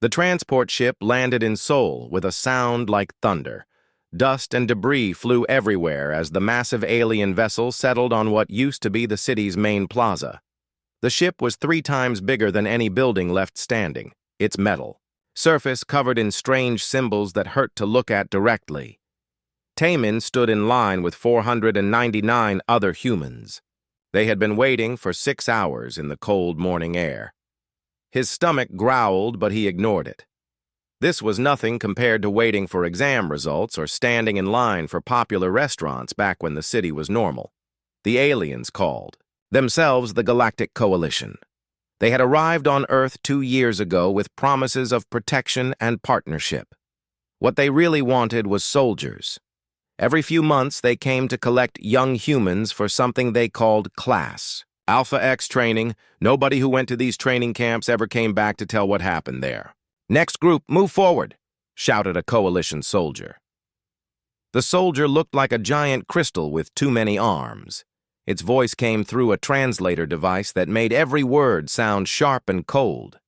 The transport ship landed in Seoul with a sound like thunder. Dust and debris flew everywhere as the massive alien vessel settled on what used to be the city's main plaza. The ship was 3 times bigger than any building left standing. Its metal surface covered in strange symbols that hurt to look at directly. Taemin stood in line with 499 other humans. They had been waiting for 6 hours in the cold morning air. His stomach growled, but he ignored it. This was nothing compared to waiting for exam results or standing in line for popular restaurants back when the city was normal. The aliens called, themselves the Galactic Coalition. They had arrived on Earth 2 years ago with promises of protection and partnership. What they really wanted was soldiers. Every few months, they came to collect young humans for something they called class. Alpha X training. Nobody who went to these training camps ever came back to tell what happened there. "Next group, move forward," shouted a coalition soldier. The soldier looked like a giant crystal with too many arms. Its voice came through a translator device that made every word sound sharp and cold.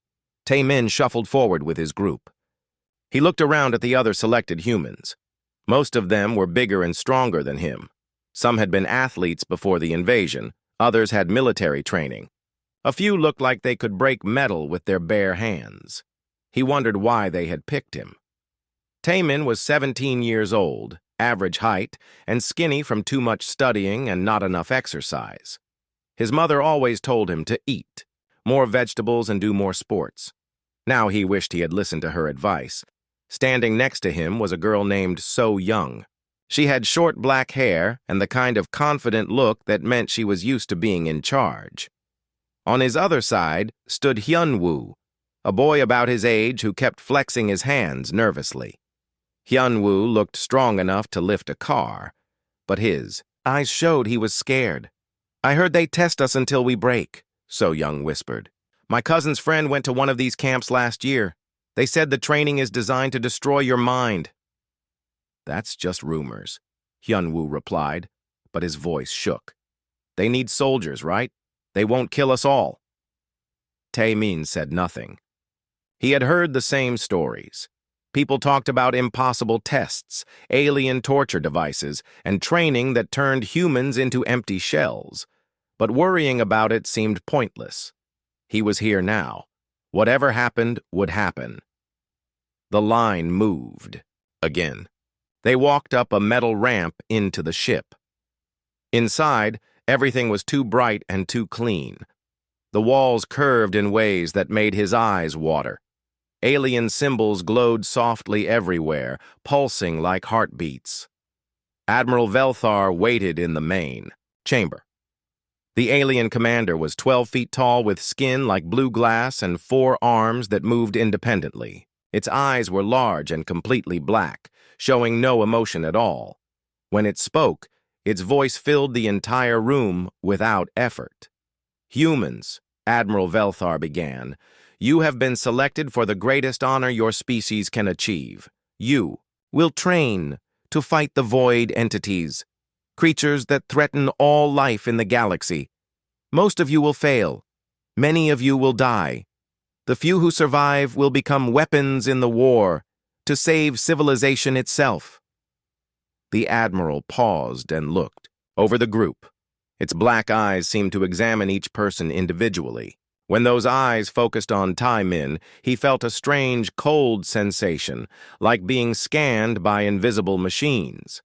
Taemin shuffled forward with his group. He looked around at the other selected humans. Most of them were bigger and stronger than him. Some had been athletes before the invasion. Others had military training. A few looked like they could break metal with their bare hands. He wondered why they had picked him. Taemin was 17 years old, average height, and skinny from too much studying and not enough exercise. His mother always told him to eat more vegetables and do more sports. Now he wished he had listened to her advice. Standing next to him was a girl named So Young. She had short black hair and the kind of confident look that meant she was used to being in charge. On his other side stood Hyun-woo, a boy about his age who kept flexing his hands nervously. Hyun-woo looked strong enough to lift a car, but his eyes showed he was scared. "I heard they test us until we break," So Young whispered. "My cousin's friend went to one of these camps last year. They said the training is designed to destroy your mind." "That's just rumors," Hyun-woo replied, but his voice shook. "They need soldiers, right? They won't kill us all." Taemin said nothing. He had heard the same stories. People talked about impossible tests, alien torture devices, and training that turned humans into empty shells. But worrying about it seemed pointless. He was here now. Whatever happened would happen. The line moved again. They walked up a metal ramp into the ship. Inside, everything was too bright and too clean. The walls curved in ways that made his eyes water. Alien symbols glowed softly everywhere, pulsing like heartbeats. Admiral Velthar waited in the main chamber. The alien commander was 12 feet tall with skin like blue glass and 4 arms that moved independently. Its eyes were large and completely black, showing no emotion at all. When it spoke, its voice filled the entire room without effort. "Humans," Admiral Velthar began, "you have been selected for the greatest honor your species can achieve. You will train to fight the void entities, creatures that threaten all life in the galaxy. Most of you will fail. Many of you will die. The few who survive will become weapons in the war to save civilization itself." The Admiral paused and looked over the group. Its black eyes seemed to examine each person individually. When those eyes focused on Taemin, he felt a strange, cold sensation, like being scanned by invisible machines.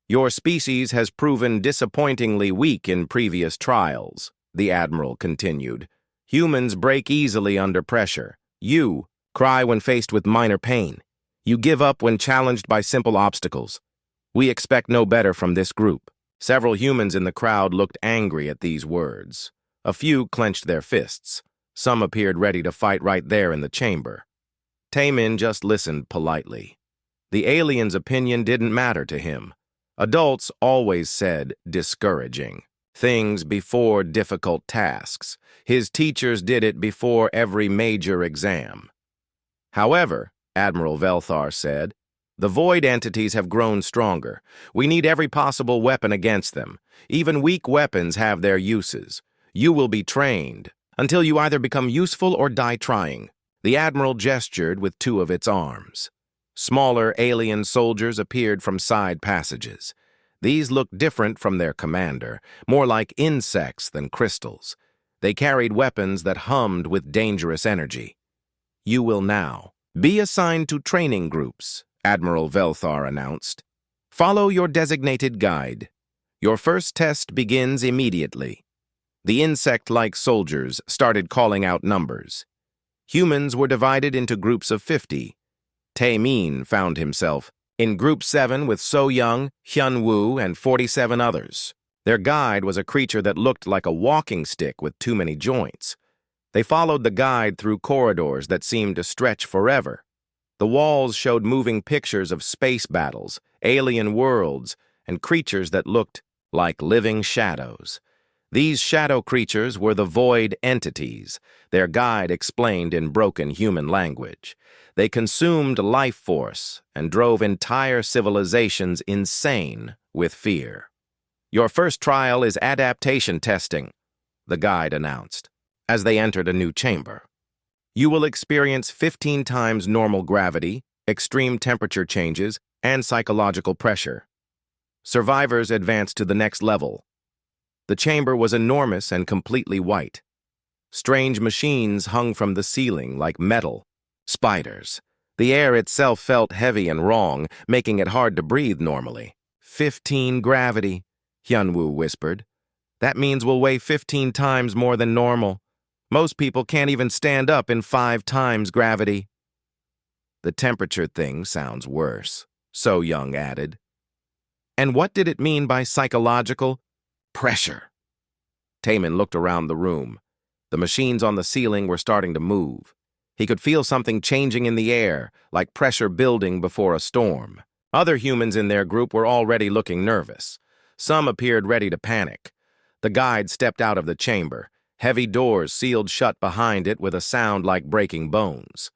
"Your species has proven disappointingly weak in previous trials," the Admiral continued. "Humans break easily under pressure. You cry when faced with minor pain. You give up when challenged by simple obstacles. We expect no better from this group." Several humans in the crowd looked angry at these words. A few clenched their fists. Some appeared ready to fight right there in the chamber. Taemin just listened politely. The alien's opinion didn't matter to him. Adults always said discouraging things before difficult tasks. His teachers did it before every major exam. "However," Admiral Velthar said, "the void entities have grown stronger. We need every possible weapon against them. Even weak weapons have their uses. You will be trained until you either become useful or die trying. The admiral gestured with two of its arms. Smaller alien soldiers appeared from side passages. These looked different from their commander, more like insects than crystals. They carried weapons that hummed with dangerous energy. "You will now be assigned to training groups," Admiral Velthar announced. "Follow your designated guide. Your first test begins immediately." The insect-like soldiers started calling out numbers. Humans were divided into groups of 50. Tae-min found himself in Group 7 with So-young, Hyun-woo, and 47 others. Their guide was a creature that looked like a walking stick with too many joints. They followed the guide through corridors that seemed to stretch forever. The walls showed moving pictures of space battles, alien worlds, and creatures that looked like living shadows. These shadow creatures were the void entities, their guide explained in broken human language. They consumed life force and drove entire civilizations insane with fear. "Your first trial is adaptation testing," the guide announced, as they entered a new chamber. "You will experience 15 times normal gravity, extreme temperature changes, and psychological pressure. Survivors advance to the next level." The chamber was enormous and completely white. Strange machines hung from the ceiling like metal. Spiders. The air itself felt heavy and wrong, making it hard to breathe normally. 15 gravity, Hyun-woo whispered. "That means we'll weigh 15 times more than normal. Most people can't even stand up in 5 times gravity." "The temperature thing sounds worse," So-young added. "And what did it mean by psychological pressure?" Taemin looked around the room. The machines on the ceiling were starting to move. He could feel something changing in the air, like pressure building before a storm. Other humans in their group were already looking nervous. Some appeared ready to panic. The guide stepped out of the chamber. Heavy doors sealed shut behind it with a sound like breaking bones.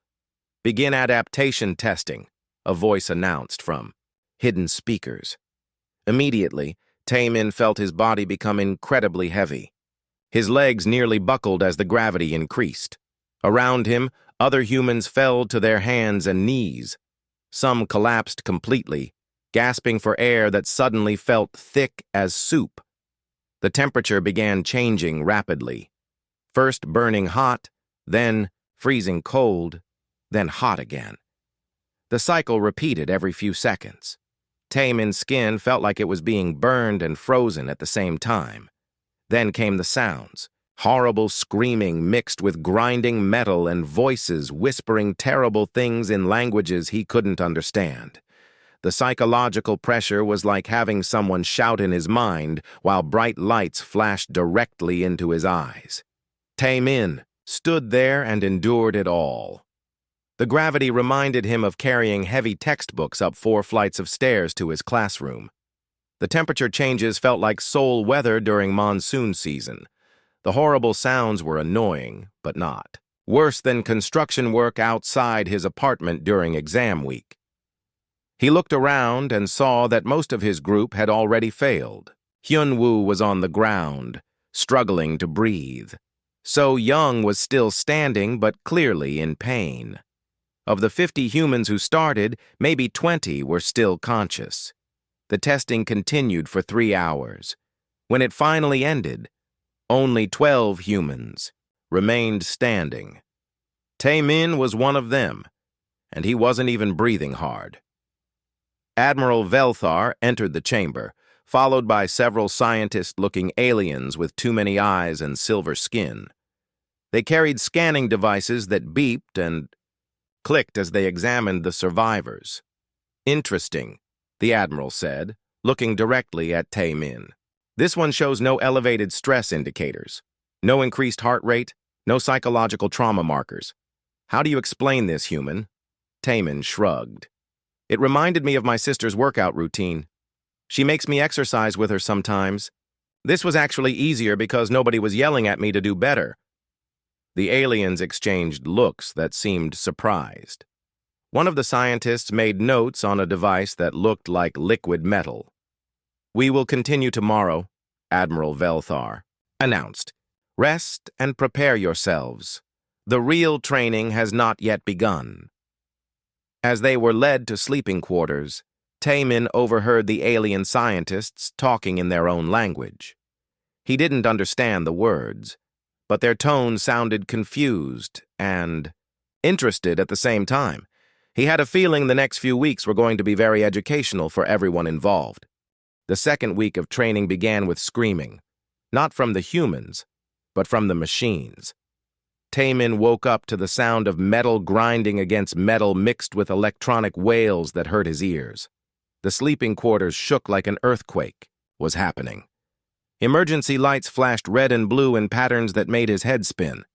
"Begin adaptation testing," a voice announced from hidden speakers. Immediately, Taemin felt his body become incredibly heavy. His legs nearly buckled as the gravity increased. Around him, other humans fell to their hands and knees. Some collapsed completely, gasping for air that suddenly felt thick as soup. The temperature began changing rapidly. First burning hot, then freezing cold, then hot again. The cycle repeated every few seconds. Taemin's skin felt like it was being burned and frozen at the same time. Then came the sounds, horrible screaming mixed with grinding metal and voices whispering terrible things in languages he couldn't understand. The psychological pressure was like having someone shout in his mind while bright lights flashed directly into his eyes. Taemin stood there and endured it all. The gravity reminded him of carrying heavy textbooks up 4 flights of stairs to his classroom. The temperature changes felt like Seoul weather during monsoon season. The horrible sounds were annoying, but not worse than construction work outside his apartment during exam week. He looked around and saw that most of his group had already failed. Hyun-woo was on the ground, struggling to breathe. So-young was still standing, but clearly in pain. Of the 50 humans who started, maybe 20 were still conscious. The testing continued for 3 hours. When it finally ended, only 12 humans remained standing. Taemin was one of them, and he wasn't even breathing hard. Admiral Velthar entered the chamber, followed by several scientist-looking aliens with too many eyes and silver skin. They carried scanning devices that beeped and clicked as they examined the survivors. "Interesting," the Admiral said, looking directly at Taemin. "This one shows no elevated stress indicators, no increased heart rate, no psychological trauma markers. How do you explain this, human?" Taemin shrugged. "It reminded me of my sister's workout routine. She makes me exercise with her sometimes. This was actually easier because nobody was yelling at me to do better." The aliens exchanged looks that seemed surprised. One of the scientists made notes on a device that looked like liquid metal. "We will continue tomorrow," Admiral Velthar announced. "Rest and prepare yourselves. The real training has not yet begun. As they were led to sleeping quarters, Taemin overheard the alien scientists talking in their own language. He didn't understand the words, but their tone sounded confused and interested at the same time. He had a feeling the next few weeks were going to be very educational for everyone involved. The second week of training began with screaming, not from the humans, but from the machines. Taemin woke up to the sound of metal grinding against metal mixed with electronic wails that hurt his ears. The sleeping quarters shook like an earthquake was happening. Emergency lights flashed red and blue in patterns that made his head spin.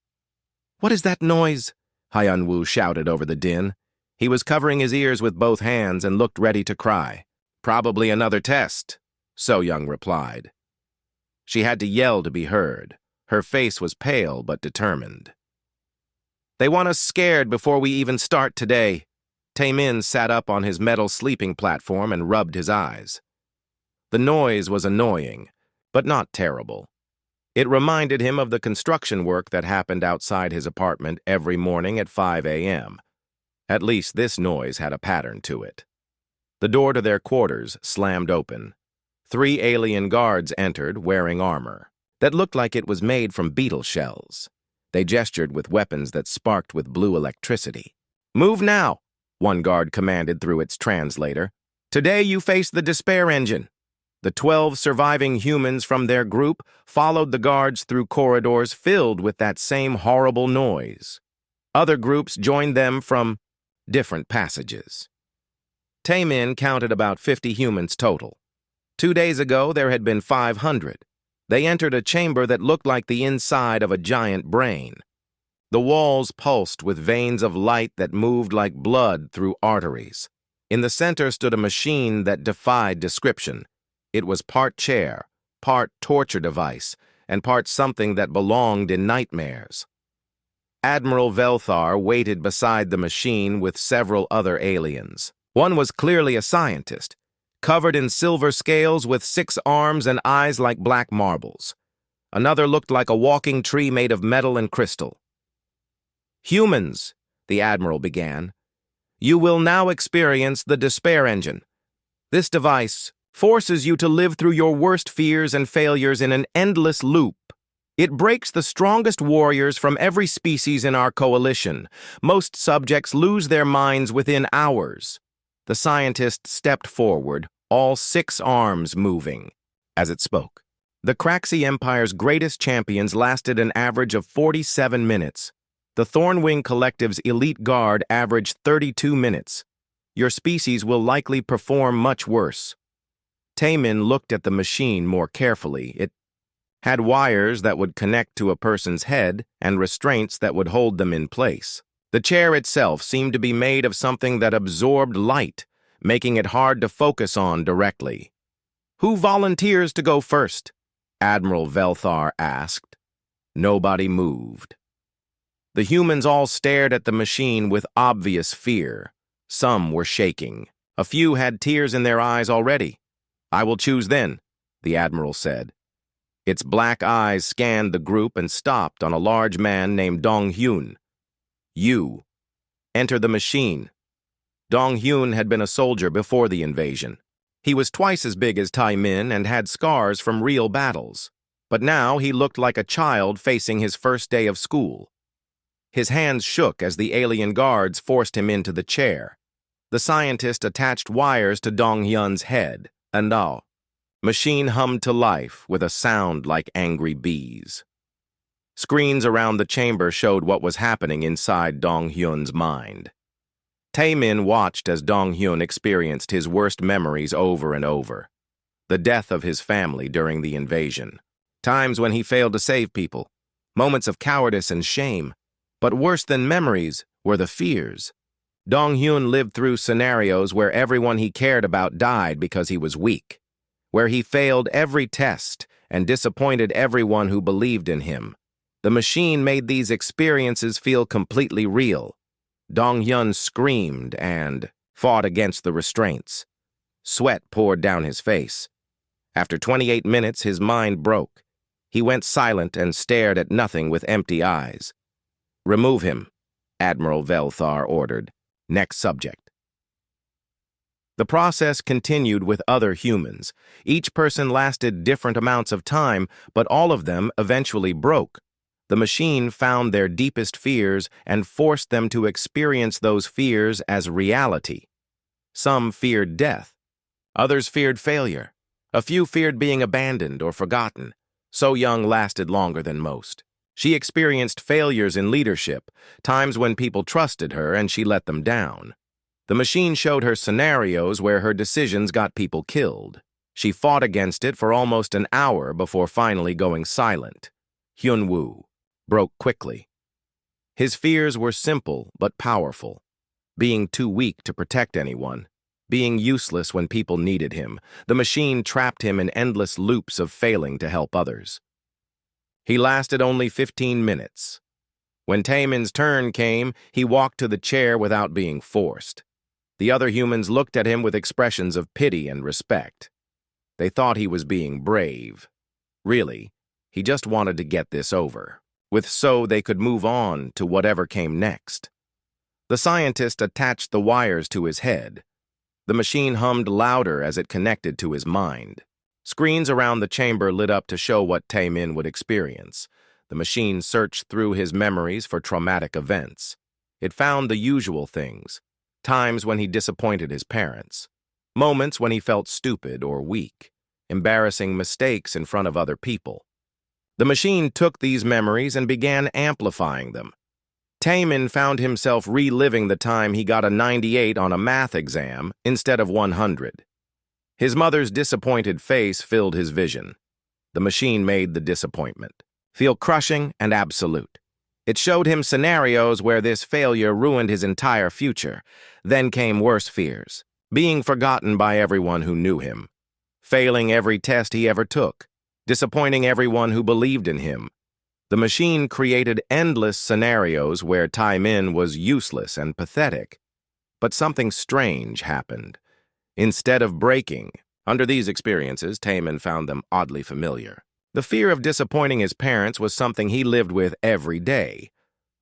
"What is that noise?" Hyun-woo shouted over the din. He was covering his ears with both hands and looked ready to cry. "Probably another test," So-young replied. She had to yell to be heard. Her face was pale but determined. "They want us scared before we even start today." Taemin sat up on his metal sleeping platform and rubbed his eyes. The noise was annoying, but not terrible. It reminded him of the construction work that happened outside his apartment every morning at 5 a.m. At least this noise had a pattern to it. The door to their quarters slammed open. 3 alien guards entered wearing armor that looked like it was made from beetle shells. They gestured with weapons that sparked with blue electricity. "Move now," one guard commanded through its translator. "Today you face the despair engine." The 12 surviving humans from their group followed the guards through corridors filled with that same horrible noise. Other groups joined them from different passages. Taemin counted about 50 humans total. 2 days ago, there had been 500. They entered a chamber that looked like the inside of a giant brain. The walls pulsed with veins of light that moved like blood through arteries. In the center stood a machine that defied description. It was part chair, part torture device, and part something that belonged in nightmares. Admiral Velthar waited beside the machine with several other aliens. One was clearly a scientist, covered in silver scales with 6 arms and eyes like black marbles. Another looked like a walking tree made of metal and crystal. "Humans," the Admiral began, "you will now experience the despair engine. This device forces you to live through your worst fears and failures in an endless loop. It breaks the strongest warriors from every species in our coalition. Most subjects lose their minds within hours." The scientist stepped forward, all 6 arms moving, as it spoke. The Craxi Empire's greatest champions lasted an average of 47 minutes. The Thornwing Collective's elite guard averaged 32 minutes. Your species will likely perform much worse. Taemin looked at the machine more carefully. It had wires that would connect to a person's head and restraints that would hold them in place. The chair itself seemed to be made of something that absorbed light, making it hard to focus on directly. "Who volunteers to go first?" Admiral Velthar asked. Nobody moved. The humans all stared at the machine with obvious fear. Some were shaking. A few had tears in their eyes already. "I will choose then," the Admiral said. Its black eyes scanned the group and stopped on a large man named Dong-hyun. "You. Enter the machine." Dong-hyun had been a soldier before the invasion. He was twice as big as Taemin and had scars from real battles. But now he looked like a child facing his first day of school. His hands shook as the alien guards forced him into the chair. The scientist attached wires to Dong-hyun's head, and the machine hummed to life with a sound like angry bees. Screens around the chamber showed what was happening inside Dong-hyun's mind. Taemin watched as Dong-hyun experienced his worst memories over and over. The death of his family during the invasion. Times when he failed to save people. Moments of cowardice and shame. But worse than memories were the fears. Dong-hyun lived through scenarios where everyone he cared about died because he was weak. Where he failed every test and disappointed everyone who believed in him. The machine made these experiences feel completely real. Dong-hyun screamed and fought against the restraints. Sweat poured down his face. After 28 minutes, his mind broke. He went silent and stared at nothing with empty eyes. Remove him, Admiral Velthar ordered. Next subject. The process continued with other humans. Each person lasted different amounts of time, but all of them eventually broke. The machine found their deepest fears and forced them to experience those fears as reality. Some feared death. Others feared failure. A few feared being abandoned or forgotten. So Young lasted longer than most. She experienced failures in leadership, times when people trusted her and she let them down. The machine showed her scenarios where her decisions got people killed. She fought against it for almost an hour before finally going silent. Hyun-woo broke quickly. His fears were simple but powerful. Being too weak to protect anyone. Being useless when people needed him. The machine trapped him in endless loops of failing to help others. He lasted only 15 minutes. When Taemin's turn came, he walked to the chair without being forced. The other humans looked at him with expressions of pity and respect. They thought he was being brave. Really, he just wanted to get this over, so they could move on to whatever came next. The scientist attached the wires to his head. The machine hummed louder as it connected to his mind. Screens around the chamber lit up to show what Taemin would experience. The machine searched through his memories for traumatic events. It found the usual things. Times when he disappointed his parents. Moments when he felt stupid or weak. Embarrassing mistakes in front of other people. The machine took these memories and began amplifying them. Taemin found himself reliving the time he got a 98 on a math exam instead of 100. His mother's disappointed face filled his vision. The machine made the disappointment feel crushing and absolute. It showed him scenarios where this failure ruined his entire future. Then came worse fears. Being forgotten by everyone who knew him. Failing every test he ever took. Disappointing everyone who believed in him. The machine created endless scenarios where Taemin was useless and pathetic. But something strange happened. Instead of breaking, under these experiences, Taemin found them oddly familiar. The fear of disappointing his parents was something he lived with every day.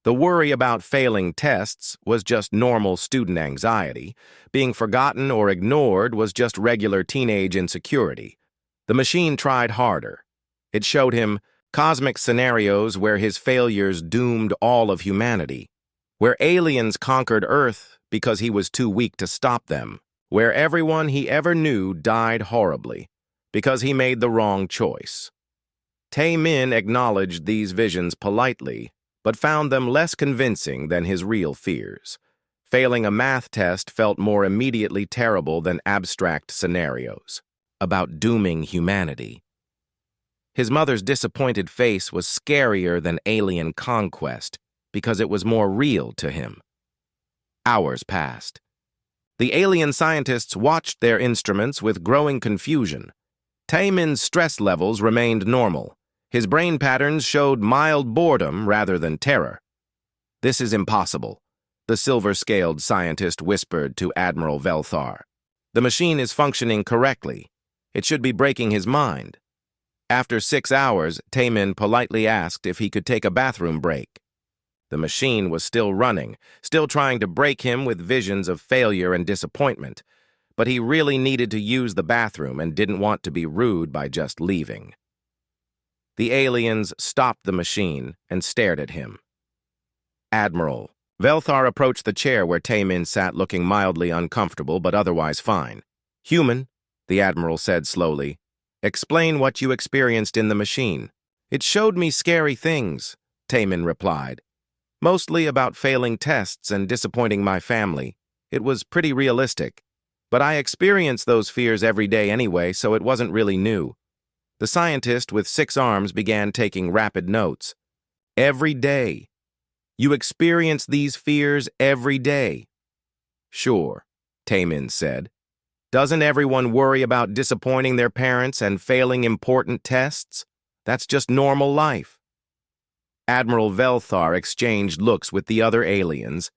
The worry about failing tests was just normal student anxiety. Being forgotten or ignored was just regular teenage insecurity. The machine tried harder. It showed him cosmic scenarios where his failures doomed all of humanity, where aliens conquered Earth because he was too weak to stop them, where everyone he ever knew died horribly because he made the wrong choice. Taemin acknowledged these visions politely, but found them less convincing than his real fears. Failing a math test felt more immediately terrible than abstract scenarios about dooming humanity. His mother's disappointed face was scarier than alien conquest because it was more real to him. Hours passed. The alien scientists watched their instruments with growing confusion. Taemin's stress levels remained normal. His brain patterns showed mild boredom rather than terror. "This is impossible," the silver-scaled scientist whispered to Admiral Velthar. "The machine is functioning correctly. It should be breaking his mind." After 6 hours, Taemin politely asked if he could take a bathroom break. The machine was still running, still trying to break him with visions of failure and disappointment, but he really needed to use the bathroom and didn't want to be rude by just leaving. The aliens stopped the machine and stared at him. "Admiral." Velthar approached the chair where Taemin sat, looking mildly uncomfortable but otherwise fine. "Human," the Admiral said slowly. "Explain what you experienced in the machine." "It showed me scary things," Taemin replied. "Mostly about failing tests and disappointing my family. It was pretty realistic. But I experience those fears every day anyway, so it wasn't really new." The scientist with 6 arms began taking rapid notes. "Every day. You experience these fears every day." "Sure," Taemin said. "Doesn't everyone worry about disappointing their parents and failing important tests? That's just normal life." Admiral Velthar exchanged looks with the other aliens.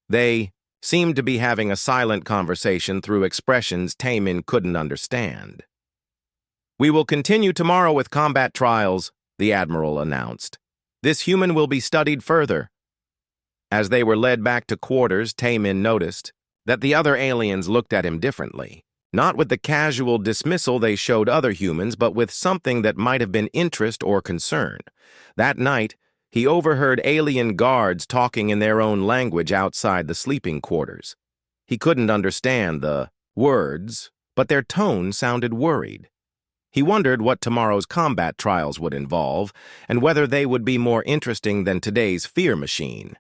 They seemed to be having a silent conversation through expressions Taemin couldn't understand. "We will continue tomorrow with combat trials," the Admiral announced. "This human will be studied further. As they were led back to quarters, Taemin noticed that the other aliens looked at him differently. Not with the casual dismissal they showed other humans, but with something that might have been interest or concern. That night, he overheard alien guards talking in their own language outside the sleeping quarters. He couldn't understand the words, but their tone sounded worried. He wondered what tomorrow's combat trials would involve, and whether they would be more interesting than today's fear machine.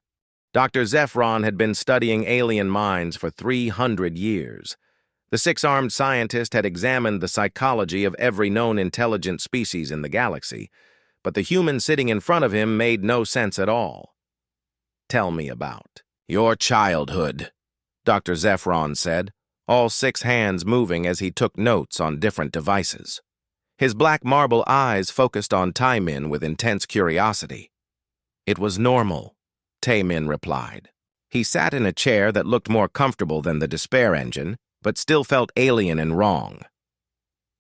Dr. Zephron had been studying alien minds for 300 years. The six-armed scientist had examined the psychology of every known intelligent species in the galaxy, but the human sitting in front of him made no sense at all. "Tell me about your childhood," Dr. Zephron said, all 6 hands moving as he took notes on different devices. His black marble eyes focused on Taemin with intense curiosity. "It was normal," Taemin replied. He sat in a chair that looked more comfortable than the despair engine, but still felt alien and wrong.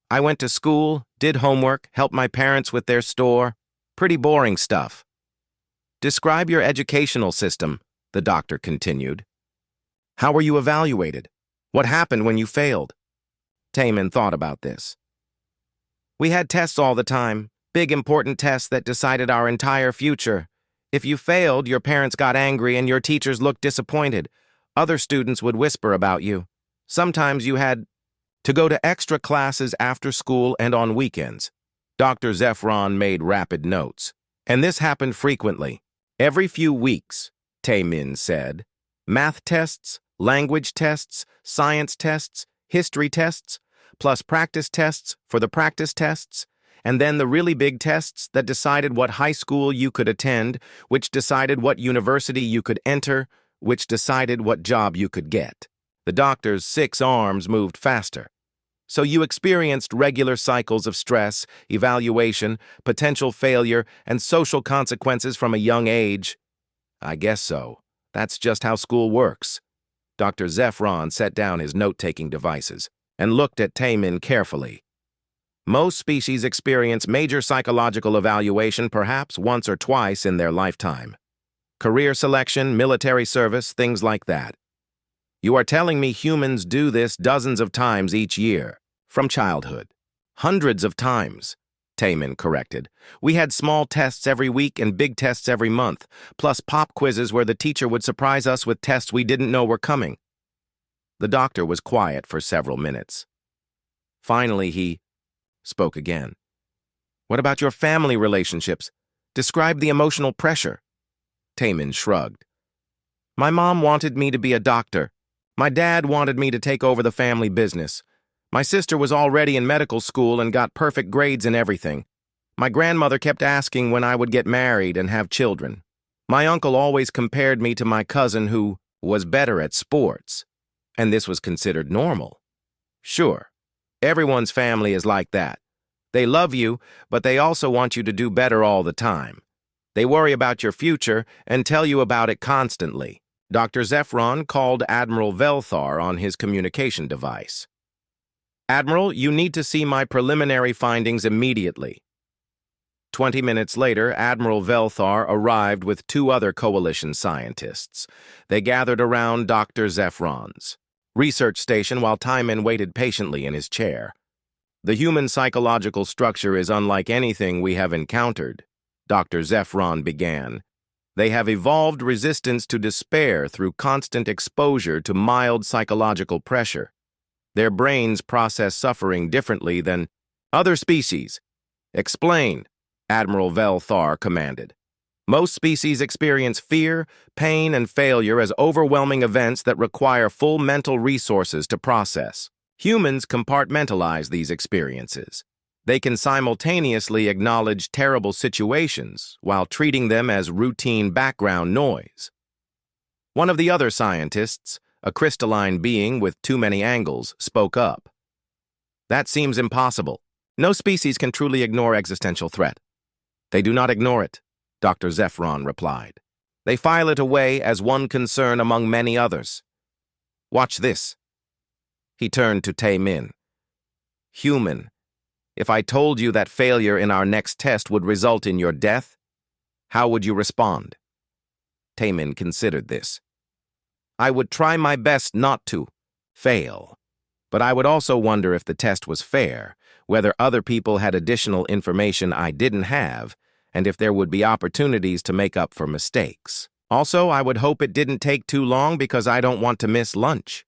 "I went to school, did homework, helped my parents with their store. Pretty boring stuff." "Describe your educational system," the doctor continued. "How were you evaluated? What happened when you failed?" Taemin thought about this. "We had tests all the time, big important tests that decided our entire future. If you failed, your parents got angry and your teachers looked disappointed. Other students would whisper about you. Sometimes you had to go to extra classes after school and on weekends." Dr. Zephron made rapid notes. "And this happened frequently. Every few weeks," Taemin said. "Math tests, language tests, science tests, history tests, plus practice tests for the practice tests, and then the really big tests that decided what high school you could attend, which decided what university you could enter, which decided what job you could get." The doctor's 6 arms moved faster. "So you experienced regular cycles of stress, evaluation, potential failure, and social consequences from a young age?" "I guess so. That's just how school works." Dr. Zephron set down his note-taking devices and looked at Taemin carefully. "Most species experience major psychological evaluation perhaps once or twice in their lifetime. Career selection, military service, things like that. You are telling me humans do this dozens of times each year, from childhood." "Hundreds of times," Taemin corrected. "We had small tests every week and big tests every month, plus pop quizzes where the teacher would surprise us with tests we didn't know were coming." The doctor was quiet for several minutes. Finally, he spoke again. "What about your family relationships? Describe the emotional pressure." Taemin shrugged. "My mom wanted me to be a doctor. My dad wanted me to take over the family business. My sister was already in medical school and got perfect grades in everything. My grandmother kept asking when I would get married and have children. My uncle always compared me to my cousin who was better at sports. And this was considered normal. Sure, everyone's family is like that. They love you, but they also want you to do better all the time. They worry about your future and tell you about it constantly." Dr. Zephron called Admiral Velthar on his communication device. "Admiral, you need to see my preliminary findings immediately." 20 minutes later, Admiral Velthar arrived with 2 other coalition scientists. They gathered around Dr. Zephron's research station while Taemin waited patiently in his chair. "The human psychological structure is unlike anything we have encountered," Dr. Zephron began. "They have evolved resistance to despair through constant exposure to mild psychological pressure. Their brains process suffering differently than other species." "Explain," Admiral Velthar commanded. "Most species experience fear, pain, and failure as overwhelming events that require full mental resources to process. Humans compartmentalize these experiences. They can simultaneously acknowledge terrible situations while treating them as routine background noise." One of the other scientists, a crystalline being with too many angles, spoke up. "That seems impossible. No species can truly ignore existential threat." "They do not ignore it," Dr. Zephron replied. "They file it away as one concern among many others. Watch this." He turned to Taemin. "Human, if I told you that failure in our next test would result in your death, how would you respond?" Taemin considered this. I would try my best not to fail. But I would also wonder if the test was fair, whether other people had additional information I didn't have, and if there would be opportunities to make up for mistakes. Also, I would hope it didn't take too long because I don't want to miss lunch.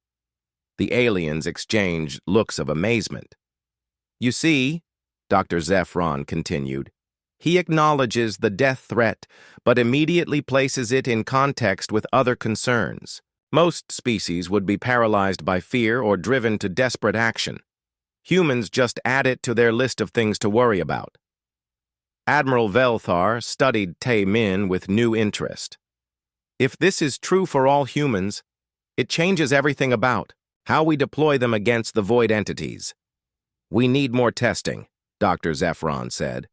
The aliens exchanged looks of amazement. You see, Dr. Zephron continued, he acknowledges the death threat, but immediately places it in context with other concerns. Most species would be paralyzed by fear or driven to desperate action. Humans just add it to their list of things to worry about. Admiral Velthar studied Taemin with new interest. If this is true for all humans, it changes everything about how we deploy them against the void entities. We need more testing, Dr. Zephron said.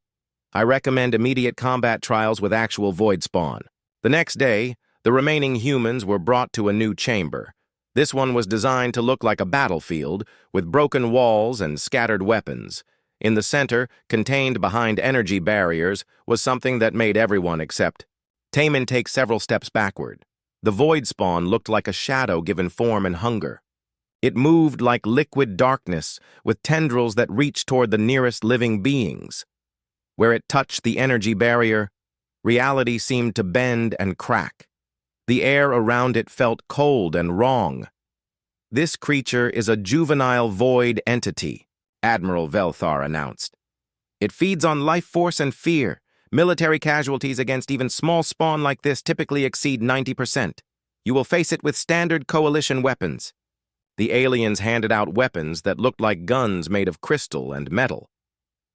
I recommend immediate combat trials with actual void spawn. The next day, the remaining humans were brought to a new chamber. This one was designed to look like a battlefield, with broken walls and scattered weapons. In the center, contained behind energy barriers, was something that made everyone accept. Taemin take several steps backward. The void spawn looked like a shadow given form and hunger. It moved like liquid darkness, with tendrils that reached toward the nearest living beings. Where it touched the energy barrier, reality seemed to bend and crack. The air around it felt cold and wrong. This creature is a juvenile void entity, Admiral Velthar announced. It feeds on life force and fear. Military casualties against even small spawn like this typically exceed 90%. You will face it with standard coalition weapons. The aliens handed out weapons that looked like guns made of crystal and metal.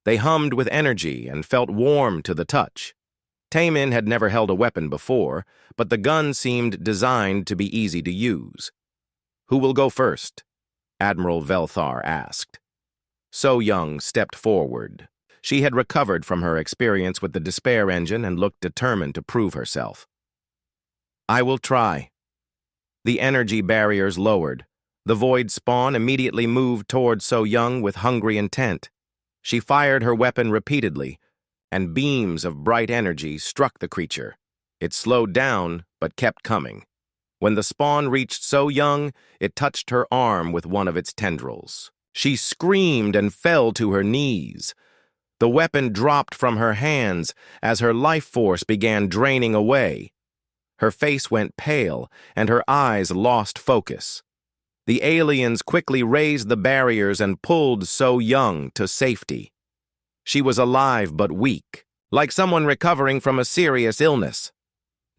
They hummed with energy and felt warm to the touch. Taemin had never held a weapon before, but the gun seemed designed to be easy to use. Who will go first? Admiral Velthar asked. So Young stepped forward. She had recovered from her experience with the despair engine and looked determined to prove herself. I will try. The energy barriers lowered. The void spawn immediately moved toward So Young with hungry intent. She fired her weapon repeatedly, and beams of bright energy struck the creature. It slowed down, but kept coming. When the spawn reached So Young, it touched her arm with one of its tendrils. She screamed and fell to her knees. The weapon dropped from her hands as her life force began draining away. Her face went pale, and her eyes lost focus. The aliens quickly raised the barriers and pulled So Young to safety. She was alive but weak, like someone recovering from a serious illness.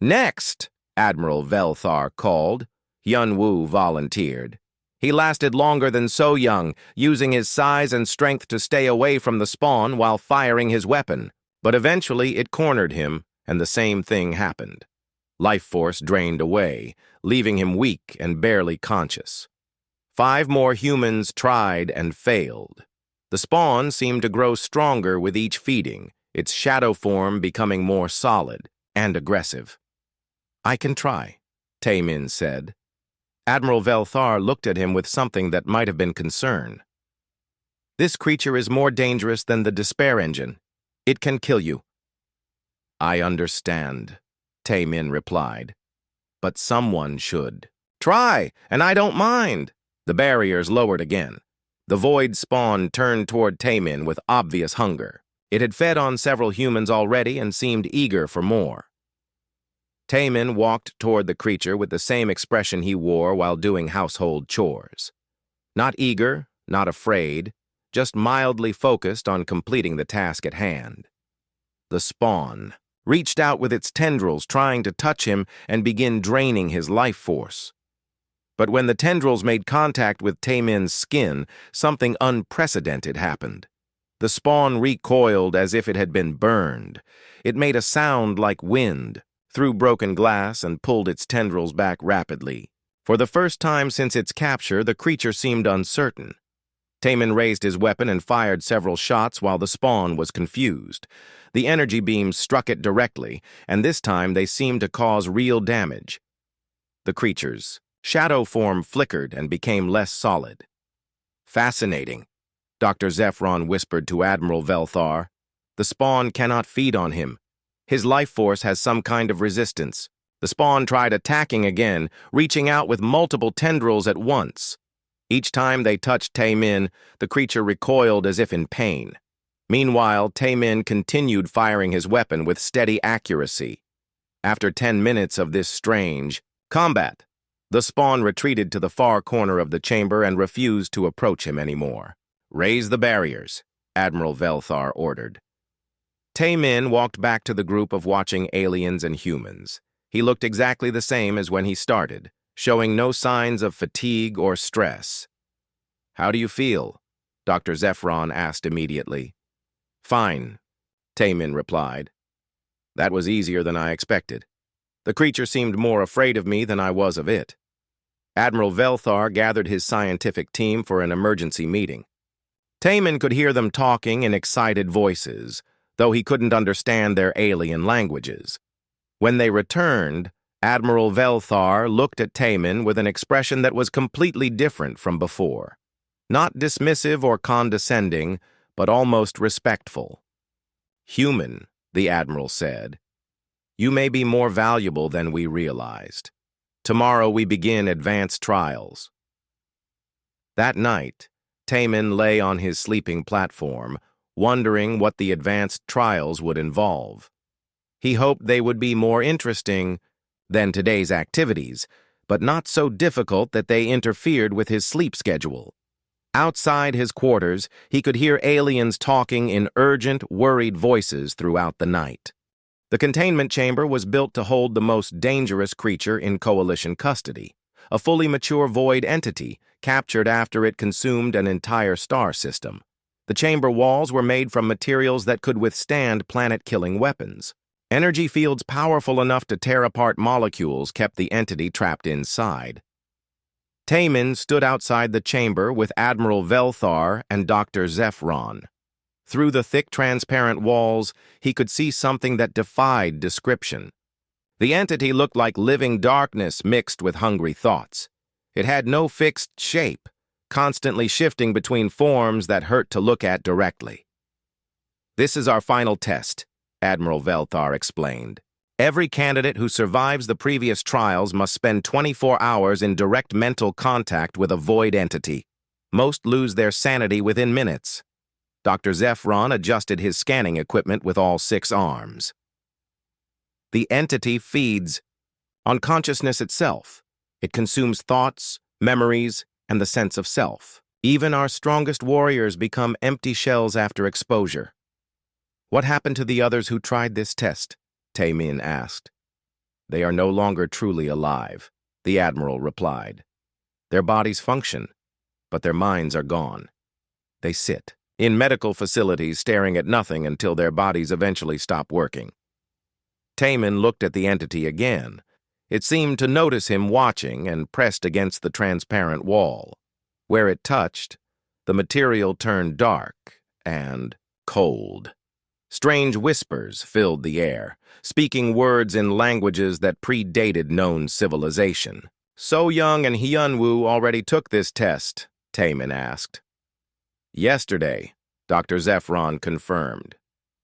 Next, Admiral Velthar called. Yun-Woo volunteered. He lasted longer than So Young, using his size and strength to stay away from the spawn while firing his weapon. But eventually it cornered him, and the same thing happened. Life force drained away, leaving him weak and barely conscious. 5 more humans tried and failed. The spawn seemed to grow stronger with each feeding, its shadow form becoming more solid and aggressive. I can try, Taemin said. Admiral Velthar looked at him with something that might have been concern. This creature is more dangerous than the despair engine. It can kill you. I understand, Taemin replied. But someone should. Try, and I don't mind. The barriers lowered again. The void spawn turned toward Taemin with obvious hunger. It had fed on several humans already and seemed eager for more. Taemin walked toward the creature with the same expression he wore while doing household chores. Not eager, not afraid, just mildly focused on completing the task at hand. The spawn reached out with its tendrils trying to touch him and begin draining his life force. But when the tendrils made contact with Taemin's skin, something unprecedented happened. The spawn recoiled as if it had been burned. It made a sound like wind, threw broken glass, and pulled its tendrils back rapidly. For the first time since its capture, the creature seemed uncertain. Taemin raised his weapon and fired several shots while the spawn was confused. The energy beams struck it directly, and this time they seemed to cause real damage. The creature's shadow form flickered and became less solid. Fascinating, Dr. Zephron whispered to Admiral Velthar. The spawn cannot feed on him. His life force has some kind of resistance. The spawn tried attacking again, reaching out with multiple tendrils at once. Each time they touched Tae-min, the creature recoiled as if in pain. Meanwhile, Tae-min continued firing his weapon with steady accuracy. After 10 minutes of this strange combat, the spawn retreated to the far corner of the chamber and refused to approach him anymore. "Raise the barriers," Admiral Velthar ordered. Tae-min walked back to the group of watching aliens and humans. He looked exactly the same as when he started, showing no signs of fatigue or stress. "How do you feel?" Dr. Zephron asked immediately. "Fine," Tae-min replied. "That was easier than I expected. The creature seemed more afraid of me than I was of it." Admiral Velthar gathered his scientific team for an emergency meeting. Tae-min could hear them talking in excited voices, though he couldn't understand their alien languages. When they returned, Admiral Velthar looked at Tae-min with an expression that was completely different from before. Not dismissive or condescending, but almost respectful. "Human," the Admiral said, "you may be more valuable than we realized. Tomorrow we begin advanced trials." That night, Tae-min lay on his sleeping platform, wondering what the advanced trials would involve. He hoped they would be more interesting than today's activities, but not so difficult that they interfered with his sleep schedule. Outside his quarters, he could hear aliens talking in urgent, worried voices throughout the night. The containment chamber was built to hold the most dangerous creature in Coalition custody, a fully mature void entity captured after it consumed an entire star system. The chamber walls were made from materials that could withstand planet-killing weapons. Energy fields powerful enough to tear apart molecules kept the entity trapped inside. Tae-min stood outside the chamber with Admiral Velthar and Dr. Zephron. Through the thick, transparent walls, he could see something that defied description. The entity looked like living darkness mixed with hungry thoughts. It had no fixed shape, constantly shifting between forms that hurt to look at directly. "This is our final test," Admiral Velthar explained. "Every candidate who survives the previous trials must spend 24 hours in direct mental contact with a void entity. Most lose their sanity within minutes." Dr. Zephron adjusted his scanning equipment with all 6 arms. "The entity feeds on consciousness itself. It consumes thoughts, memories, and the sense of self. Even our strongest warriors become empty shells after exposure." "What happened to the others who tried this test?" Tae-min asked. "They are no longer truly alive," the Admiral replied. "Their bodies function, but their minds are gone. They sit in medical facilities staring at nothing until their bodies eventually stop working." Tae-min looked at the entity again. It seemed to notice him watching and pressed against the transparent wall. Where it touched, the material turned dark and cold. Strange whispers filled the air, speaking words in languages that predated known civilization. "So Young and Hyunwoo already took this test?" Tae-min asked. "Yesterday," Dr. Zephron confirmed.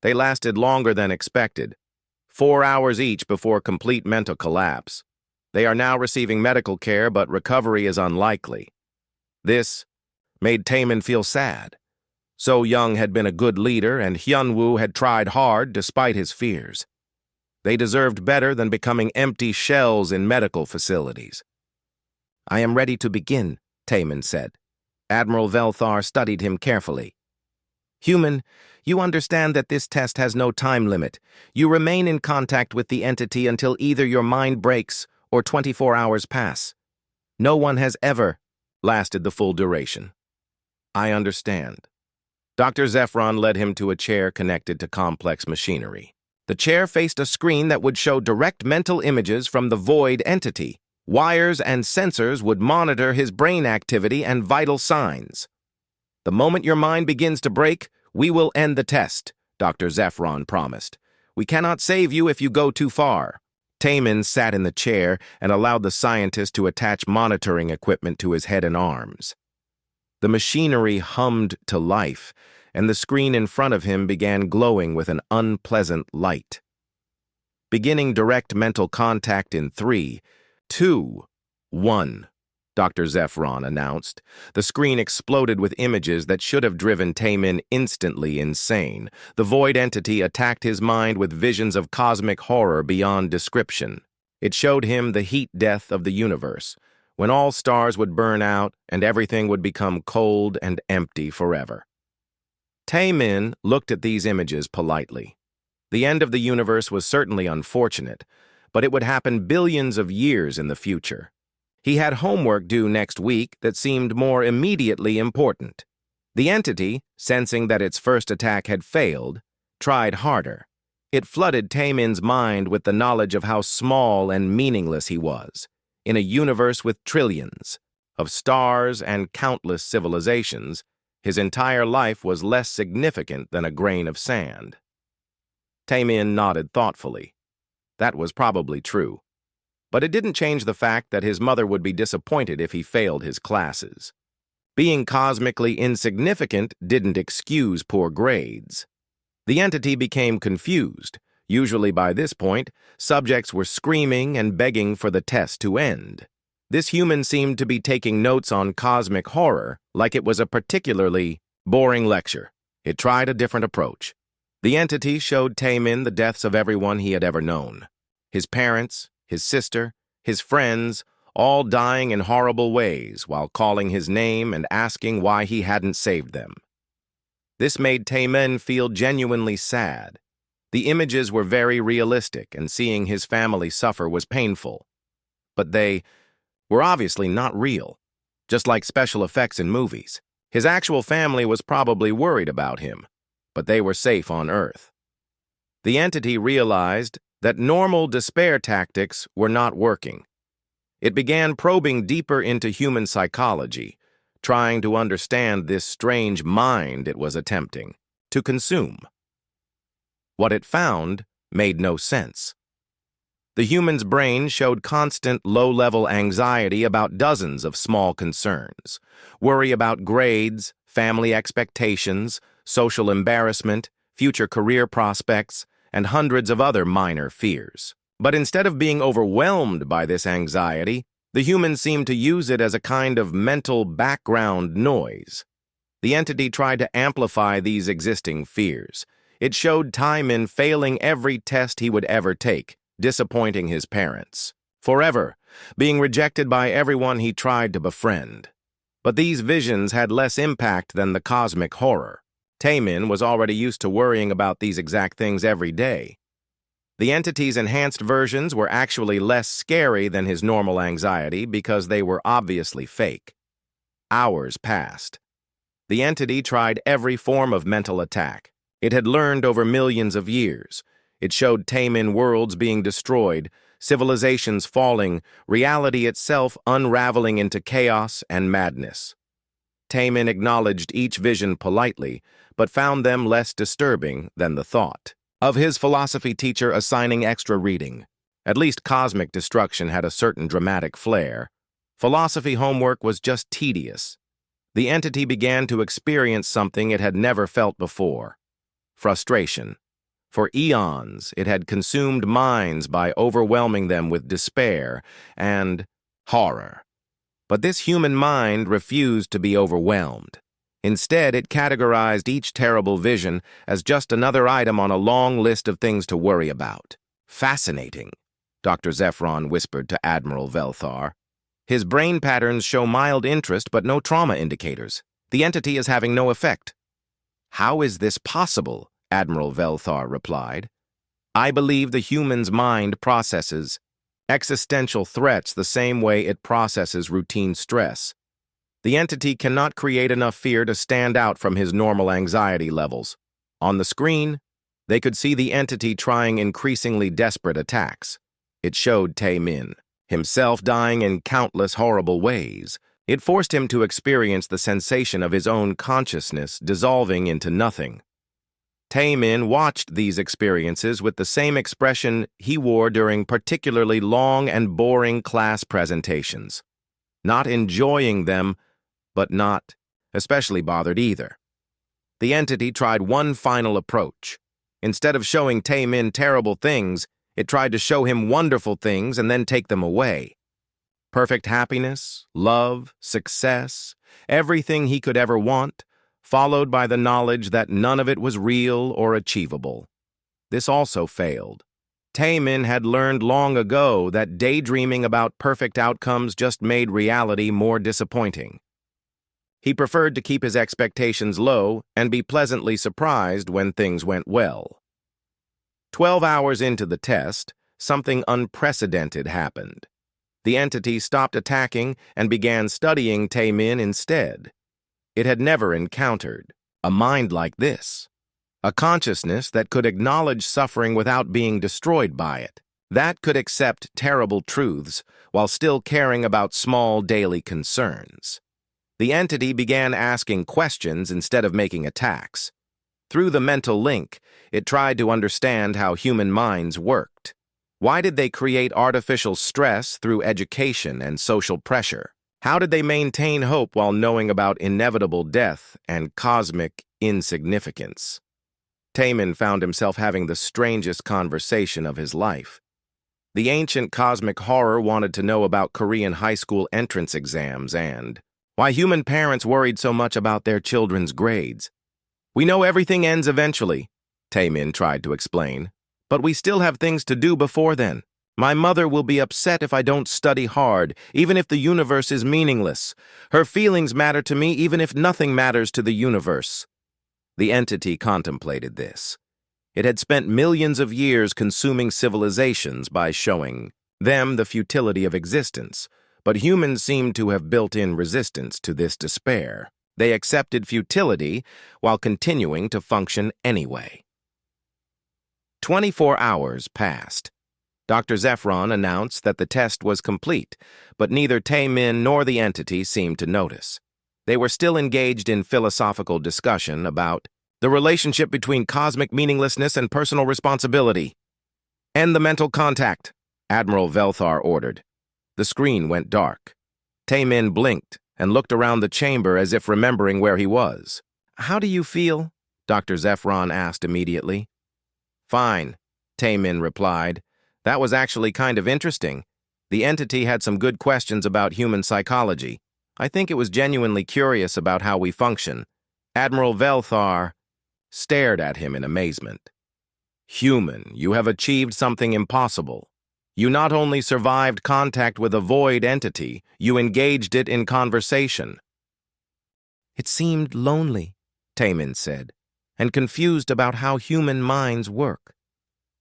"They lasted longer than expected, 4 hours each before complete mental collapse. They are now receiving medical care, but recovery is unlikely." This made Tae-min feel sad. So Young had been a good leader, and Hyunwoo had tried hard despite his fears. They deserved better than becoming empty shells in medical facilities. "I am ready to begin," Tae-min said. Admiral Velthar studied him carefully. "Human, you understand that this test has no time limit. You remain in contact with the entity until either your mind breaks or 24 hours pass. No one has ever lasted the full duration." "I understand." Dr. Zephron led him to a chair connected to complex machinery. The chair faced a screen that would show direct mental images from the void entity. Wires and sensors would monitor his brain activity and vital signs. "The moment your mind begins to break, we will end the test," Dr. Zephron promised. "We cannot save you if you go too far." Tae-min sat in the chair and allowed the scientist to attach monitoring equipment to his head and arms. The machinery hummed to life, and the screen in front of him began glowing with an unpleasant light. beginning direct mental contact in 3, 2, 1. Dr. Zephron announced. The screen exploded with images that should have driven Taemin instantly insane. The void entity attacked his mind with visions of cosmic horror beyond description. It showed him the heat death of the universe, when all stars would burn out and everything would become cold and empty forever. Taemin looked at these images politely. The end of the universe was certainly unfortunate, but it would happen billions of years in the future. He had homework due next week that seemed more immediately important. The entity, sensing that its first attack had failed, tried harder. It flooded Taemin's mind with the knowledge of how small and meaningless he was, in a universe with trillions of stars and countless civilizations. His entire life was less significant than a grain of sand. Taemin nodded thoughtfully. That was probably true. But it didn't change the fact that his mother would be disappointed if he failed his classes. Being cosmically insignificant didn't excuse poor grades. The entity became confused. Usually by this point, subjects were screaming and begging for the test to end. This human seemed to be taking notes on cosmic horror like it was a particularly boring lecture. It tried a different approach. The entity showed Taemin the deaths of everyone he had ever known. His parents, his sister, his friends, all dying in horrible ways while calling his name and asking why he hadn't saved them. This made Taemin feel genuinely sad. The images were very realistic, and seeing his family suffer was painful. But they were obviously not real, just like special effects in movies. His actual family was probably worried about him, but they were safe on Earth. The entity realized that normal despair tactics were not working. It began probing deeper into human psychology, trying to understand this strange mind it was attempting to consume. What it found made no sense. The human's brain showed constant low-level anxiety about dozens of small concerns, worry about grades, family expectations, social embarrassment, future career prospects, and hundreds of other minor fears. But instead of being overwhelmed by this anxiety, the human seemed to use it as a kind of mental background noise. The entity tried to amplify these existing fears. It showed Taemin failing every test he would ever take, disappointing his parents, forever, being rejected by everyone he tried to befriend. But these visions had less impact than the cosmic horror. Taemin was already used to worrying about these exact things every day. The entity's enhanced versions were actually less scary than his normal anxiety because they were obviously fake. Hours passed. The entity tried every form of mental attack. It had learned over millions of years. It showed Taemin worlds being destroyed, civilizations falling, reality itself unraveling into chaos and madness. Taemin acknowledged each vision politely, but found them less disturbing than the thought of his philosophy teacher assigning extra reading. At least cosmic destruction had a certain dramatic flair. Philosophy homework was just tedious. The entity began to experience something it had never felt before: frustration. For eons, it had consumed minds by overwhelming them with despair and horror. But this human mind refused to be overwhelmed. Instead, it categorized each terrible vision as just another item on a long list of things to worry about. Fascinating, Dr. Zephron whispered to Admiral Velthar. His brain patterns show mild interest but no trauma indicators. The entity is having no effect. How is this possible? Admiral Velthar replied. I believe the human's mind processes existential threats the same way it processes routine stress. The entity cannot create enough fear to stand out from his normal anxiety levels. On the screen, they could see the entity trying increasingly desperate attacks. It showed Taemin, himself dying in countless horrible ways. It forced him to experience the sensation of his own consciousness dissolving into nothing. Taemin watched these experiences with the same expression he wore during particularly long and boring class presentations. Not enjoying them, but not especially bothered either. The entity tried one final approach. Instead of showing Taemin terrible things, It tried to show him wonderful things and then take them away. Perfect happiness, love, success, everything he could ever want, followed by the knowledge that none of it was real or achievable. This also failed. Taemin had learned long ago that daydreaming about perfect outcomes just made reality more disappointing. He preferred to keep his expectations low and be pleasantly surprised when things went well. 12 hours into the test, something unprecedented happened. The entity stopped attacking and began studying Taemin instead. It had never encountered a mind like this, a consciousness that could acknowledge suffering without being destroyed by it, that could accept terrible truths while still caring about small daily concerns. The entity began asking questions instead of making attacks. Through the mental link, it tried to understand how human minds worked. Why did they create artificial stress through education and social pressure? How did they maintain hope while knowing about inevitable death and cosmic insignificance? Taemin found himself having the strangest conversation of his life. The ancient cosmic horror wanted to know about Korean high school entrance exams and why human parents worried so much about their children's grades. "We know everything ends eventually," Taemin tried to explain, "but we still have things to do before then. My mother will be upset if I don't study hard, even if the universe is meaningless. Her feelings matter to me even if nothing matters to the universe." The entity contemplated this. It had spent millions of years consuming civilizations by showing them the futility of existence, but humans seemed to have built-in resistance to this despair. They accepted futility while continuing to function anyway. 24 hours passed. Dr. Zephron announced that the test was complete, but neither Taemin nor the entity seemed to notice. They were still engaged in philosophical discussion about the relationship between cosmic meaninglessness and personal responsibility. "End the mental contact," Admiral Velthar ordered. The screen went dark. Taemin blinked and looked around the chamber as if remembering where he was. "How do you feel?" Dr. Zephron asked immediately. "Fine," Taemin replied. "That was actually kind of interesting. The entity had some good questions about human psychology. I think it was genuinely curious about how we function." Admiral Velthar stared at him in amazement. "Human, you have achieved something impossible. You not only survived contact with a void entity, you engaged it in conversation." "It seemed lonely," Taemin said, "and confused about how human minds work.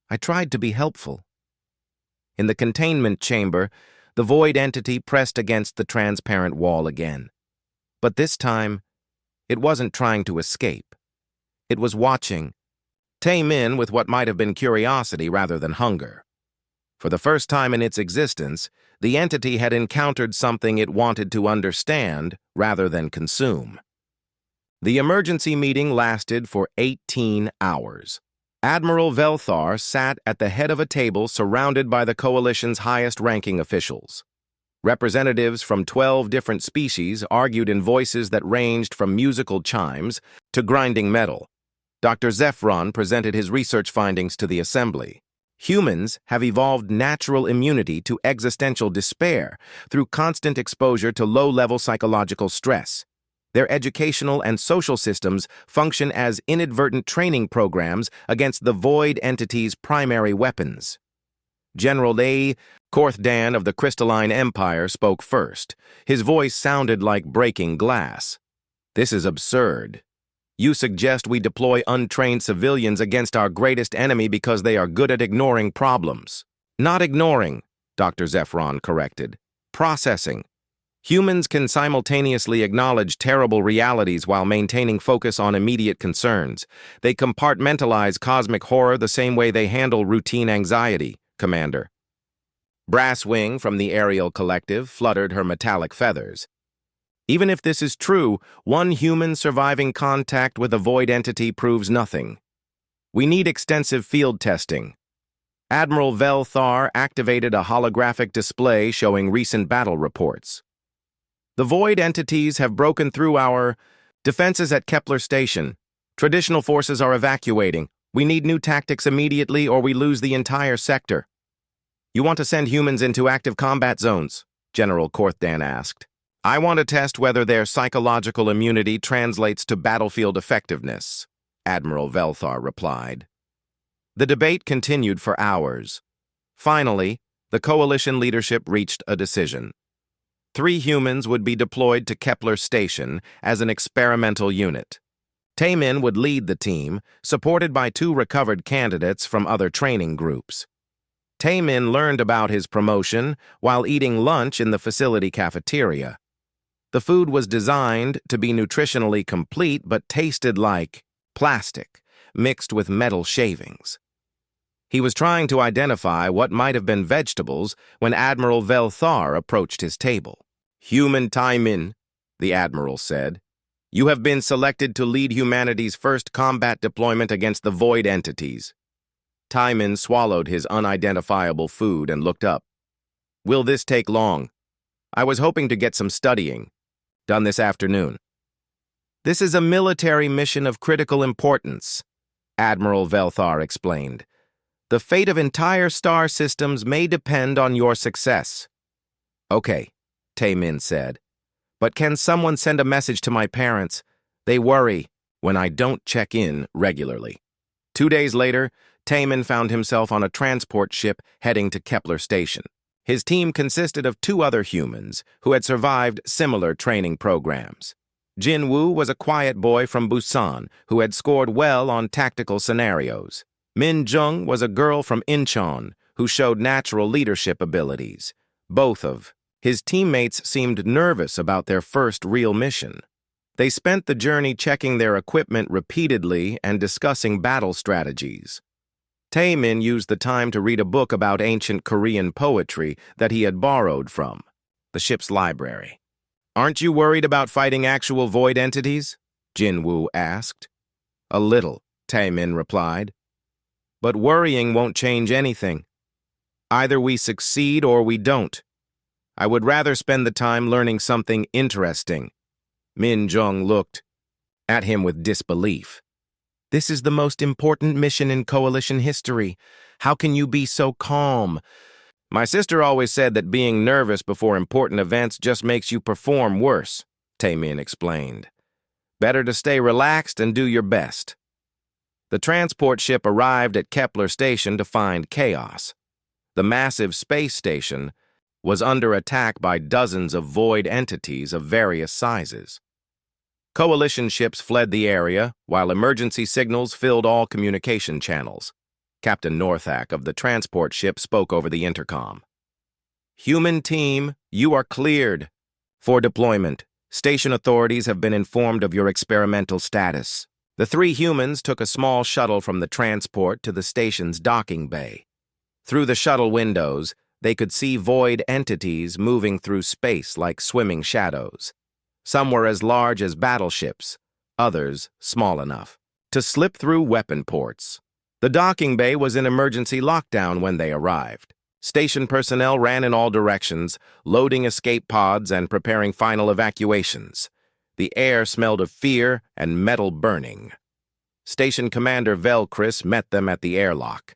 I tried to be helpful." In the containment chamber, the void entity pressed against the transparent wall again. But this time, it wasn't trying to escape. It was watching Taemin with what might have been curiosity rather than hunger. For the first time in its existence, the entity had encountered something it wanted to understand rather than consume. The emergency meeting lasted for 18 hours. Admiral Velthar sat at the head of a table surrounded by the coalition's highest-ranking officials. Representatives from 12 different species argued in voices that ranged from musical chimes to grinding metal. Dr. Zephron presented his research findings to the assembly. Humans have evolved natural immunity to existential despair through constant exposure to low-level psychological stress. Their educational and social systems function as inadvertent training programs against the void entity's primary weapons. General A. Korthdan of the Crystalline Empire spoke first. His voice sounded like breaking glass. "This is absurd. You suggest we deploy untrained civilians against our greatest enemy because they are good at ignoring problems." "Not ignoring," Dr. Zephron corrected. "Processing. Humans can simultaneously acknowledge terrible realities while maintaining focus on immediate concerns. They compartmentalize cosmic horror the same way they handle routine anxiety, Commander." Brasswing from the Aerial Collective fluttered her metallic feathers. "Even if this is true, one human surviving contact with a void entity proves nothing. We need extensive field testing." Admiral Velthar activated a holographic display showing recent battle reports. "The void entities have broken through our defenses at Kepler Station. Traditional forces are evacuating. We need new tactics immediately or we lose the entire sector. You want to send humans into active combat zones? General Korthdan asked. I want to test whether their psychological immunity translates to battlefield effectiveness, Admiral Velthar replied. The debate continued for hours. Finally, the coalition leadership reached a decision. 3 humans would be deployed to Kepler Station as an experimental unit. Taemin would lead the team, supported by 2 recovered candidates from other training groups. Taemin learned about his promotion while eating lunch in the facility cafeteria. The food was designed to be nutritionally complete but tasted like plastic, mixed with metal shavings. He was trying to identify what might have been vegetables when Admiral Velthar approached his table. Human Taemin, the Admiral said, you have been selected to lead humanity's first combat deployment against the void entities. Taemin swallowed his unidentifiable food and looked up. Will this take long? I was hoping to get some studying done this afternoon. This is a military mission of critical importance, Admiral Velthar explained. The fate of entire star systems may depend on your success. Okay, Taemin said. But can someone send a message to my parents? They worry when I don't check in regularly. 2 days later, Taemin found himself on a transport ship heading to Kepler Station. His team consisted of 2 other humans who had survived similar training programs. Jin Woo was a quiet boy from Busan who had scored well on tactical scenarios. Min Jung was a girl from Incheon who showed natural leadership abilities. Both of his teammates seemed nervous about their first real mission. They spent the journey checking their equipment repeatedly and discussing battle strategies. Taemin used the time to read a book about ancient Korean poetry that he had borrowed from the ship's library. Aren't you worried about fighting actual void entities? Jin Woo asked. A little, Taemin replied. But worrying won't change anything. Either we succeed or we don't. I would rather spend the time learning something interesting. Min Jung looked at him with disbelief. This is the most important mission in coalition history. How can you be so calm? My sister always said that being nervous before important events just makes you perform worse, Taemin explained. Better to stay relaxed and do your best. The transport ship arrived at Kepler Station to find chaos. The massive space station was under attack by dozens of void entities of various sizes. Coalition ships fled the area, while emergency signals filled all communication channels. Captain Northak of the transport ship spoke over the intercom. Human team, you are cleared. For deployment, station authorities have been informed of your experimental status. The 3 humans took a small shuttle from the transport to the station's docking bay. Through the shuttle windows, they could see void entities moving through space like swimming shadows. Some were as large as battleships, others small enough to slip through weapon ports. The docking bay was in emergency lockdown when they arrived. Station personnel ran in all directions, loading escape pods and preparing final evacuations. The air smelled of fear and metal burning. Station Commander Velchris met them at the airlock.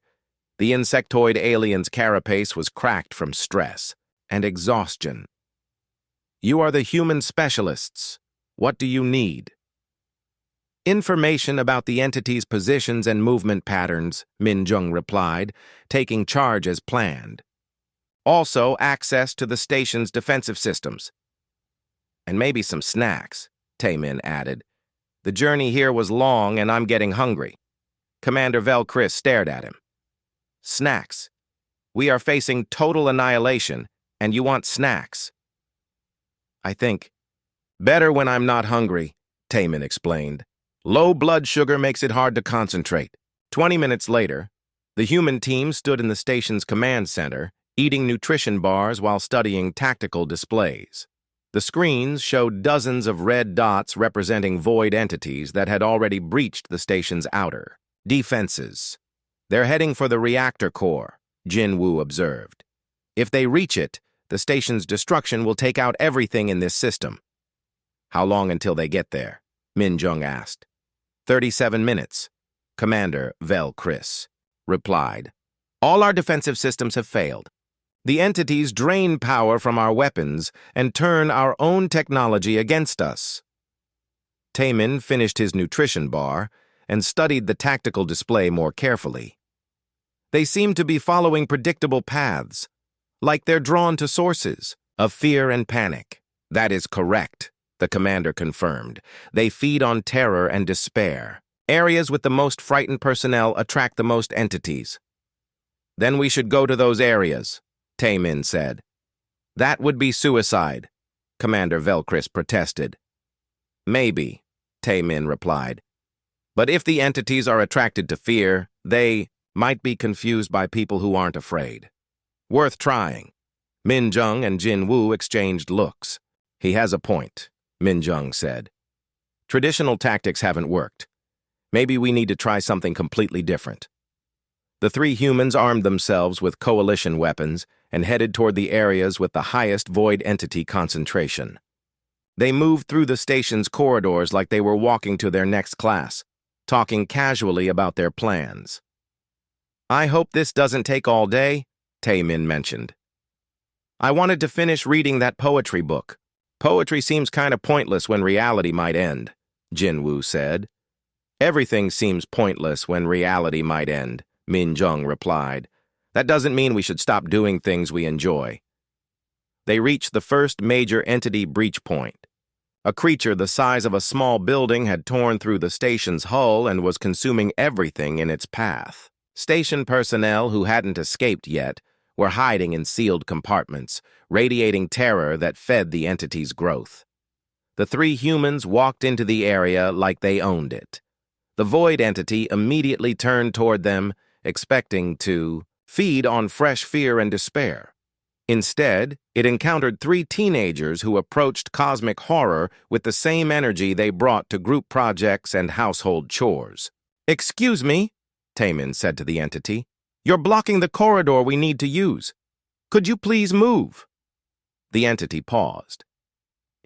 The insectoid alien's carapace was cracked from stress and exhaustion. You are the human specialists. What do you need? Information about the entity's positions and movement patterns, Min Jung replied, taking charge as planned. Also, access to the station's defensive systems. And maybe some snacks, Taemin added. The journey here was long and I'm getting hungry. Commander Velchris stared at him. Snacks. We are facing total annihilation, and you want snacks. I think. Better when I'm not hungry, Taemin explained. Low blood sugar makes it hard to concentrate. 20 minutes later, the human team stood in the station's command center, eating nutrition bars while studying tactical displays. The screens showed dozens of red dots representing void entities that had already breached the station's outer defenses. They're heading for the reactor core, Jin Woo observed. If they reach it, the station's destruction will take out everything in this system. How long until they get there? Min Jung asked. 37 minutes. Commander Vel Chris replied. All our defensive systems have failed. The entities drain power from our weapons and turn our own technology against us. Taemin finished his nutrition bar and studied the tactical display more carefully. They seem to be following predictable paths, like they're drawn to sources of fear and panic. That is correct, the commander confirmed. They feed on terror and despair. Areas with the most frightened personnel attract the most entities. Then we should go to those areas, Taemin said. That would be suicide, Commander Velchris protested. Maybe, Taemin replied. But if the entities are attracted to fear, they might be confused by people who aren't afraid. Worth trying. Min-jung and Jin-woo exchanged looks. He has a point, Min-jung said. Traditional tactics haven't worked. Maybe we need to try something completely different. The three humans armed themselves with coalition weapons and headed toward the areas with the highest void entity concentration. They moved through the station's corridors like they were walking to their next class, talking casually about their plans. I hope this doesn't take all day, Taemin mentioned. I wanted to finish reading that poetry book. Poetry seems kind of pointless when reality might end, Jin-woo said. Everything seems pointless when reality might end, Min-jung replied. That doesn't mean we should stop doing things we enjoy. They reached the first major entity breach point. A creature the size of a small building had torn through the station's hull and was consuming everything in its path. Station personnel who hadn't escaped yet were hiding in sealed compartments, radiating terror that fed the entity's growth. The three humans walked into the area like they owned it. The void entity immediately turned toward them, expecting to feed on fresh fear and despair. Instead, it encountered three teenagers who approached cosmic horror with the same energy they brought to group projects and household chores. Excuse me, Taemin said to the entity. You're blocking the corridor we need to use. Could you please move? The entity paused.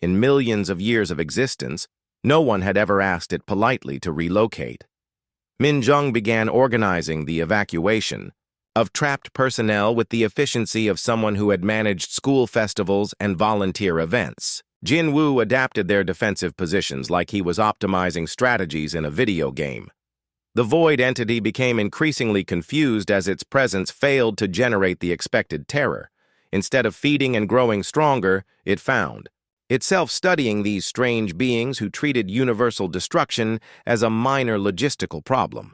In millions of years of existence, no one had ever asked it politely to relocate. Min-jung began organizing the evacuation of trapped personnel with the efficiency of someone who had managed school festivals and volunteer events. Jin-woo adapted their defensive positions like he was optimizing strategies in a video game. The void entity became increasingly confused as its presence failed to generate the expected terror. Instead of feeding and growing stronger, it found itself studying these strange beings who treated universal destruction as a minor logistical problem.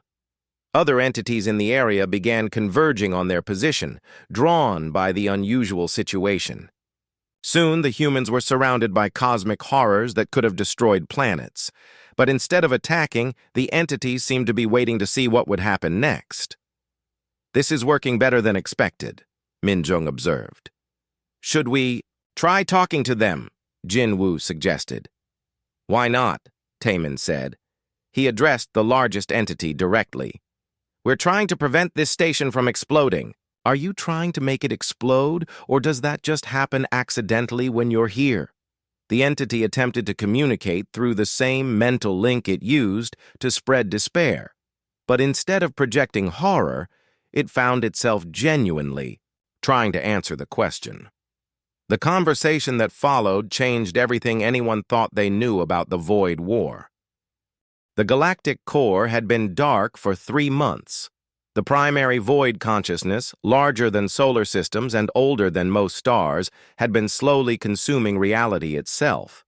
Other entities in the area began converging on their position, drawn by the unusual situation. Soon, the humans were surrounded by cosmic horrors that could have destroyed planets. But instead of attacking, the entities seemed to be waiting to see what would happen next. This is working better than expected, Min-jung observed. Should we try talking to them? Jin-woo suggested. Why not? Taemin said. He addressed the largest entity directly. We're trying to prevent this station from exploding. Are you trying to make it explode, or does that just happen accidentally when you're here? The entity attempted to communicate through the same mental link it used to spread despair. But instead of projecting horror, it found itself genuinely trying to answer the question. The conversation that followed changed everything anyone thought they knew about the Void War. The galactic core had been dark for 3 months. The primary void consciousness, larger than solar systems and older than most stars, had been slowly consuming reality itself.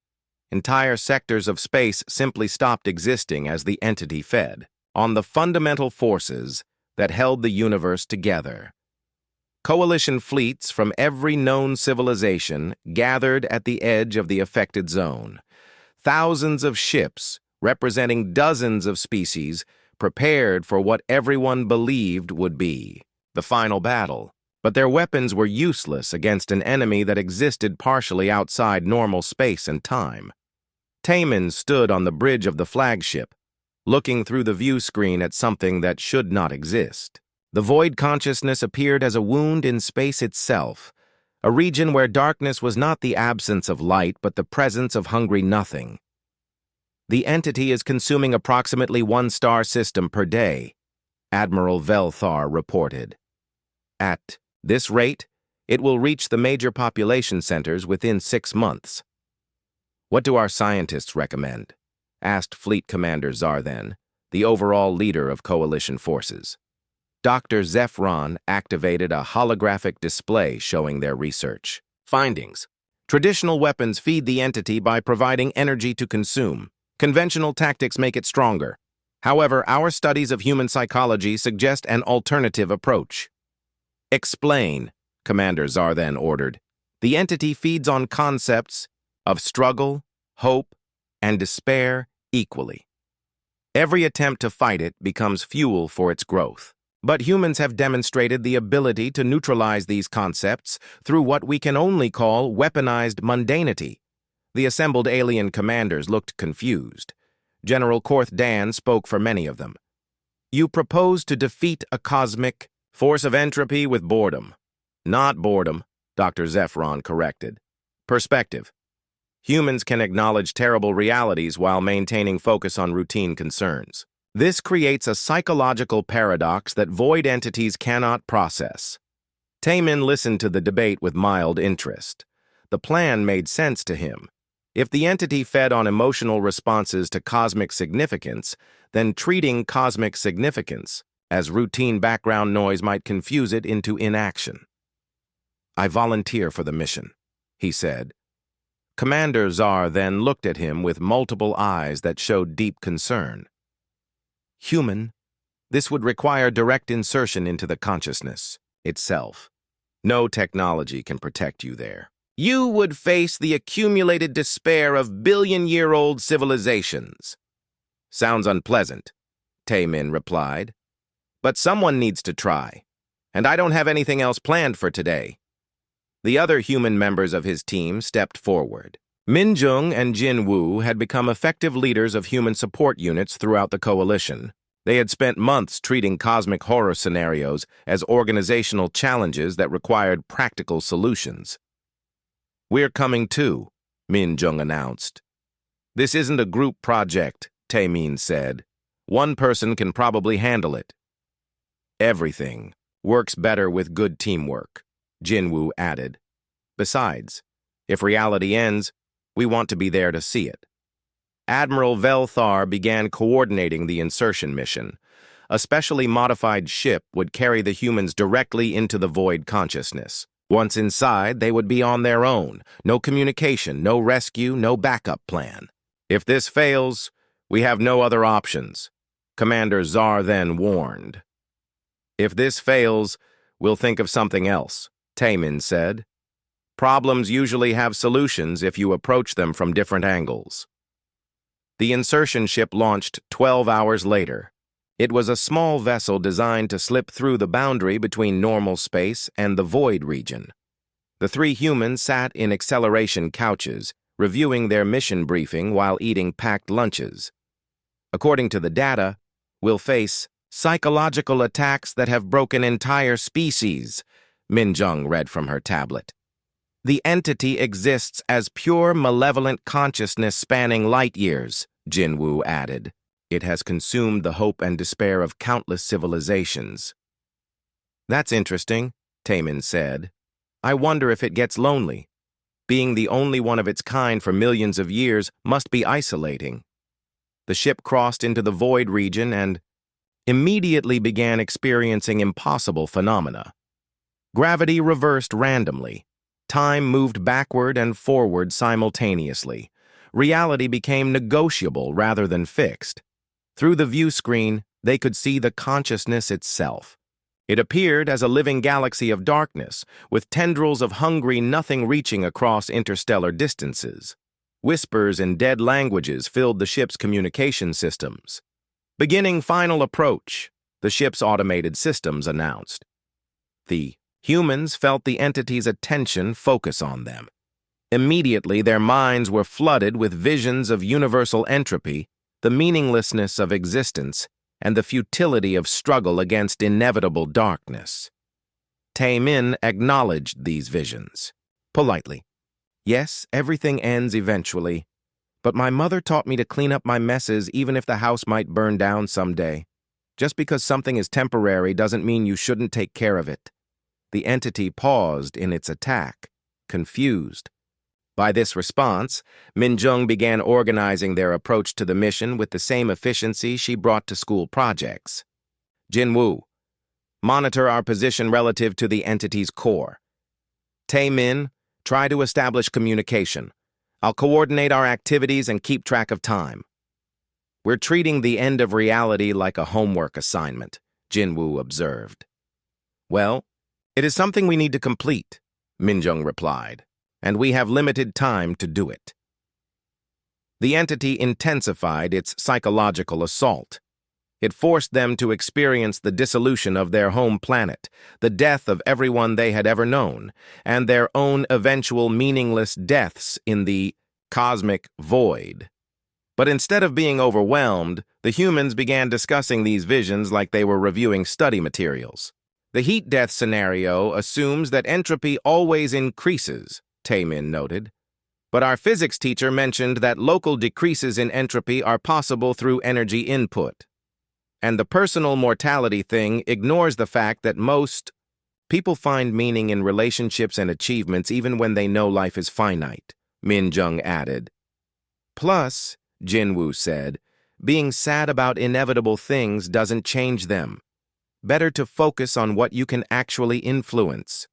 Entire sectors of space simply stopped existing as the entity fed on the fundamental forces that held the universe together. Coalition fleets from every known civilization gathered at the edge of the affected zone. Thousands of ships, representing dozens of species, prepared for what everyone believed would be the final battle. But their weapons were useless against an enemy that existed partially outside normal space and time. Taemin stood on the bridge of the flagship, looking through the view screen at something that should not exist. The void consciousness appeared as a wound in space itself, a region where darkness was not the absence of light but the presence of hungry nothing. The entity is consuming approximately 1 star system per day, Admiral Velthar reported. At this rate, it will reach the major population centers within 6 months. What do our scientists recommend? Asked Fleet Commander Zarthen, the overall leader of coalition forces. Dr. Zephron activated a holographic display showing their research. Findings. Traditional weapons feed the entity by providing energy to consume. Conventional tactics make it stronger. However, our studies of human psychology suggest an alternative approach. Explain, Commander Zarthen ordered. The entity feeds on concepts of struggle, hope, and despair equally. Every attempt to fight it becomes fuel for its growth. But humans have demonstrated the ability to neutralize these concepts through what we can only call weaponized mundanity. The assembled alien commanders looked confused. General Korth Dan spoke for many of them. You propose to defeat a cosmic force of entropy with boredom. Not boredom, Dr. Zephron corrected. Perspective. Humans can acknowledge terrible realities while maintaining focus on routine concerns. This creates a psychological paradox that void entities cannot process. Taemin listened to the debate with mild interest. The plan made sense to him. If the entity fed on emotional responses to cosmic significance, then treating cosmic significance as routine background noise might confuse it into inaction. I volunteer for the mission, he said. Commander Zar then looked at him with multiple eyes that showed deep concern. Human, this would require direct insertion into the consciousness itself. No technology can protect you there. You would face the accumulated despair of billion-year-old civilizations. Sounds unpleasant, Taemin replied. But someone needs to try, and I don't have anything else planned for today. The other human members of his team stepped forward. Minjung and Jin Woo had become effective leaders of human support units throughout the coalition. They had spent months treating cosmic horror scenarios as organizational challenges that required practical solutions. We're coming too, Minjung announced. This isn't a group project, Taemin said. One person can probably handle it. Everything works better with good teamwork, Jinwoo added. Besides, if reality ends, we want to be there to see it. Admiral Velthar began coordinating the insertion mission. A specially modified ship would carry the humans directly into the void consciousness. Once inside, they would be on their own. No communication, no rescue, no backup plan. If this fails, we have no other options, Commander Zar then warned. If this fails, we'll think of something else, Taemin said. Problems usually have solutions if you approach them from different angles. The insertion ship launched 12 hours later. It was a small vessel designed to slip through the boundary between normal space and the void region. The 3 humans sat in acceleration couches, reviewing their mission briefing while eating packed lunches. According to the data, we'll face psychological attacks that have broken entire species, Minjung read from her tablet. The entity exists as pure malevolent consciousness spanning light years, Jinwoo added. It has consumed the hope and despair of countless civilizations. That's interesting, Taemin said. I wonder if it gets lonely. Being the only one of its kind for millions of years must be isolating. The ship crossed into the void region and immediately began experiencing impossible phenomena. Gravity reversed randomly. Time moved backward and forward simultaneously. Reality became negotiable rather than fixed. Through the view screen, they could see the consciousness itself. It appeared as a living galaxy of darkness, with tendrils of hungry nothing reaching across interstellar distances. Whispers in dead languages filled the ship's communication systems. Beginning final approach, the ship's automated systems announced. The humans felt the entity's attention focus on them. Immediately, their minds were flooded with visions of universal entropy, the meaninglessness of existence, and the futility of struggle against inevitable darkness. Taemin acknowledged these visions. Politely. Yes, everything ends eventually, But my mother taught me to clean up my messes even if the house might burn down someday. Just because something is temporary doesn't mean you shouldn't take care of it. The entity paused in its attack, confused. By this response, Minjung began organizing their approach to the mission with the same efficiency she brought to school projects. Jinwoo, monitor our position relative to the entity's core. Tae-min, try to establish communication. I'll coordinate our activities and keep track of time. We're treating the end of reality like a homework assignment, Jinwoo observed. Well, it is something we need to complete, Minjung replied, and we have limited time to do it. The entity intensified its psychological assault. It forced them to experience the dissolution of their home planet, the death of everyone they had ever known, and their own eventual meaningless deaths in the cosmic void. But instead of being overwhelmed, the humans began discussing these visions like they were reviewing study materials. The heat death scenario assumes that entropy always increases, Tae-min noted. But our physics teacher mentioned that local decreases in entropy are possible through energy input. And the personal mortality thing ignores the fact that most people find meaning in relationships and achievements even when they know life is finite, Minjung added. Plus, Jinwoo said, being sad about inevitable things doesn't change them. Better to focus on what you can actually influence.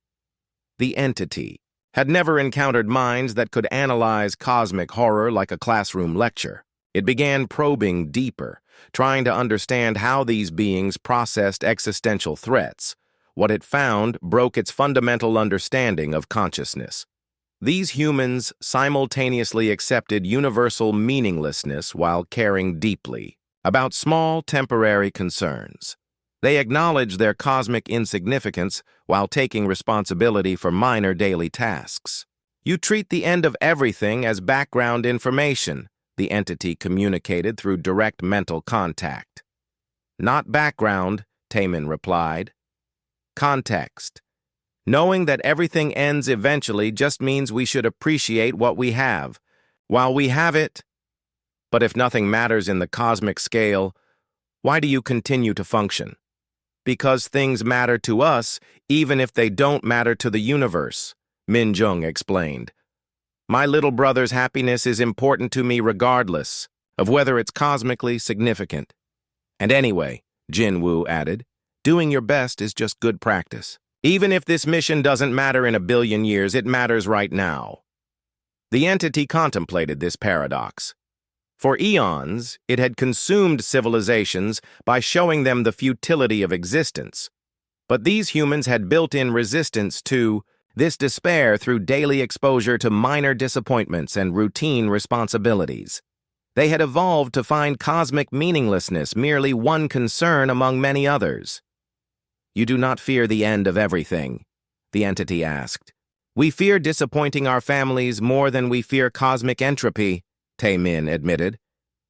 The entity had never encountered minds that could analyze cosmic horror like a classroom lecture. It began probing deeper, trying to understand how these beings processed existential threats. What it found broke its fundamental understanding of consciousness. These humans simultaneously accepted universal meaninglessness while caring deeply about small, temporary concerns. They acknowledged their cosmic insignificance while taking responsibility for minor daily tasks. You treat the end of everything as background information, the entity communicated through direct mental contact. Not background, Tae-min replied. Context. Knowing that everything ends eventually just means we should appreciate what we have, while we have it. But if nothing matters in the cosmic scale, why do you continue to function? Because things matter to us, even if they don't matter to the universe, Minjung explained. My little brother's happiness is important to me regardless of whether it's cosmically significant. And anyway, Jinwoo added, doing your best is just good practice. Even if this mission doesn't matter in a billion years, it matters right now. The entity contemplated this paradox. For eons, it had consumed civilizations by showing them the futility of existence. But these humans had built-in resistance to this despair through daily exposure to minor disappointments and routine responsibilities. They had evolved to find cosmic meaninglessness merely one concern among many others. You do not fear the end of everything, the entity asked. We fear disappointing our families more than we fear cosmic entropy, Tae-min admitted,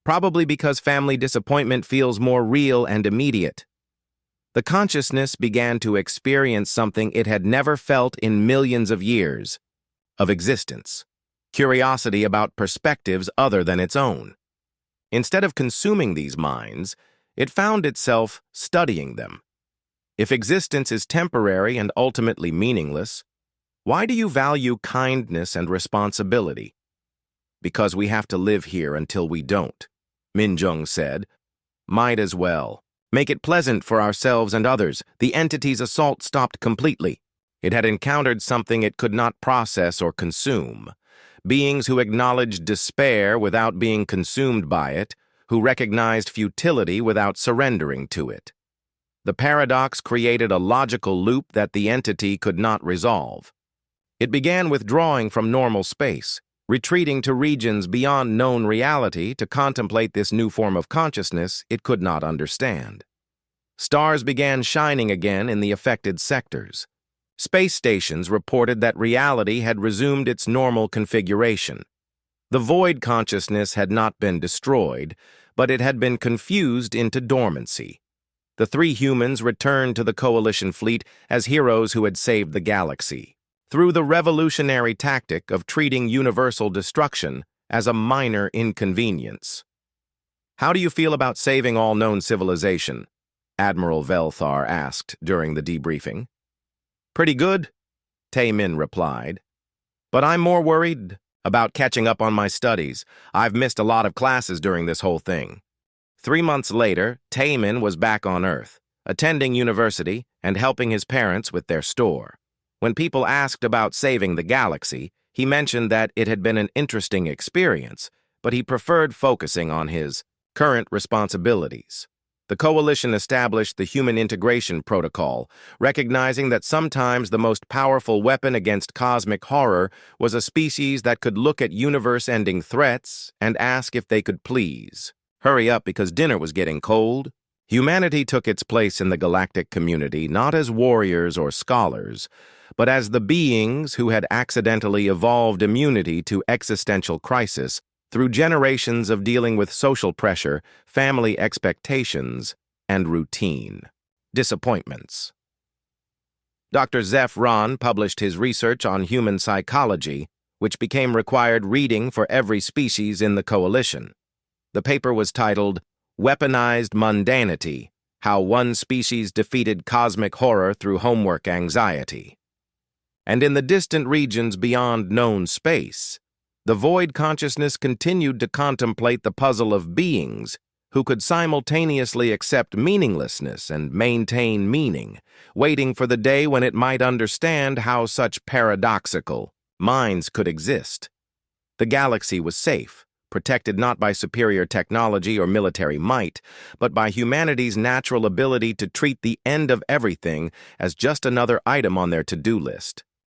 probably because family disappointment feels more real and immediate. The consciousness began to experience something it had never felt in millions of years of existence, curiosity about perspectives other than its own. Instead of consuming these minds, it found itself studying them. If existence is temporary and ultimately meaningless, why do you value kindness and responsibility? Because we have to live here until we don't, Minjung said. Might as well. Make it pleasant for ourselves and others. The entity's assault stopped completely. It had encountered something it could not process or consume. Beings who acknowledged despair without being consumed by it, who recognized futility without surrendering to it. The paradox created a logical loop that the entity could not resolve. It began withdrawing from normal space, retreating to regions beyond known reality to contemplate this new form of consciousness it could not understand. Stars began shining again in the affected sectors. Space stations reported that reality had resumed its normal configuration. The void consciousness had not been destroyed, but it had been confused into dormancy. The three humans returned to the Coalition fleet as heroes who had saved the galaxy. Through the revolutionary tactic of treating universal destruction as a minor inconvenience. "How do you feel about saving all known civilization?" Admiral Velthar asked during the debriefing. "Pretty good," Tae-min replied. "But I'm more worried about catching up on my studies. I've missed a lot of classes during this whole thing." 3 months later, Tae-min was back on Earth, attending university and helping his parents with their store. When people asked about saving the galaxy, he mentioned that it had been an interesting experience, but he preferred focusing on his current responsibilities. The coalition established the Human Integration Protocol, recognizing that sometimes the most powerful weapon against cosmic horror was a species that could look at universe-ending threats and ask if they could please hurry up because dinner was getting cold. Humanity took its place in the galactic community not as warriors or scholars, but as the beings who had accidentally evolved immunity to existential crisis through generations of dealing with social pressure, family expectations, and routine disappointments. Dr. Zeph Ron published his research on human psychology, which became required reading for every species in the coalition. The paper was titled "Weaponized Mundanity: How One Species Defeated Cosmic Horror Through Homework Anxiety." And in the distant regions beyond known space, the void consciousness continued to contemplate the puzzle of beings who could simultaneously accept meaninglessness and maintain meaning, waiting for the day when it might understand how such paradoxical minds could exist. The galaxy was safe, protected not by superior technology or military might, but by humanity's natural ability to treat the end of everything as just another item on their to-do list.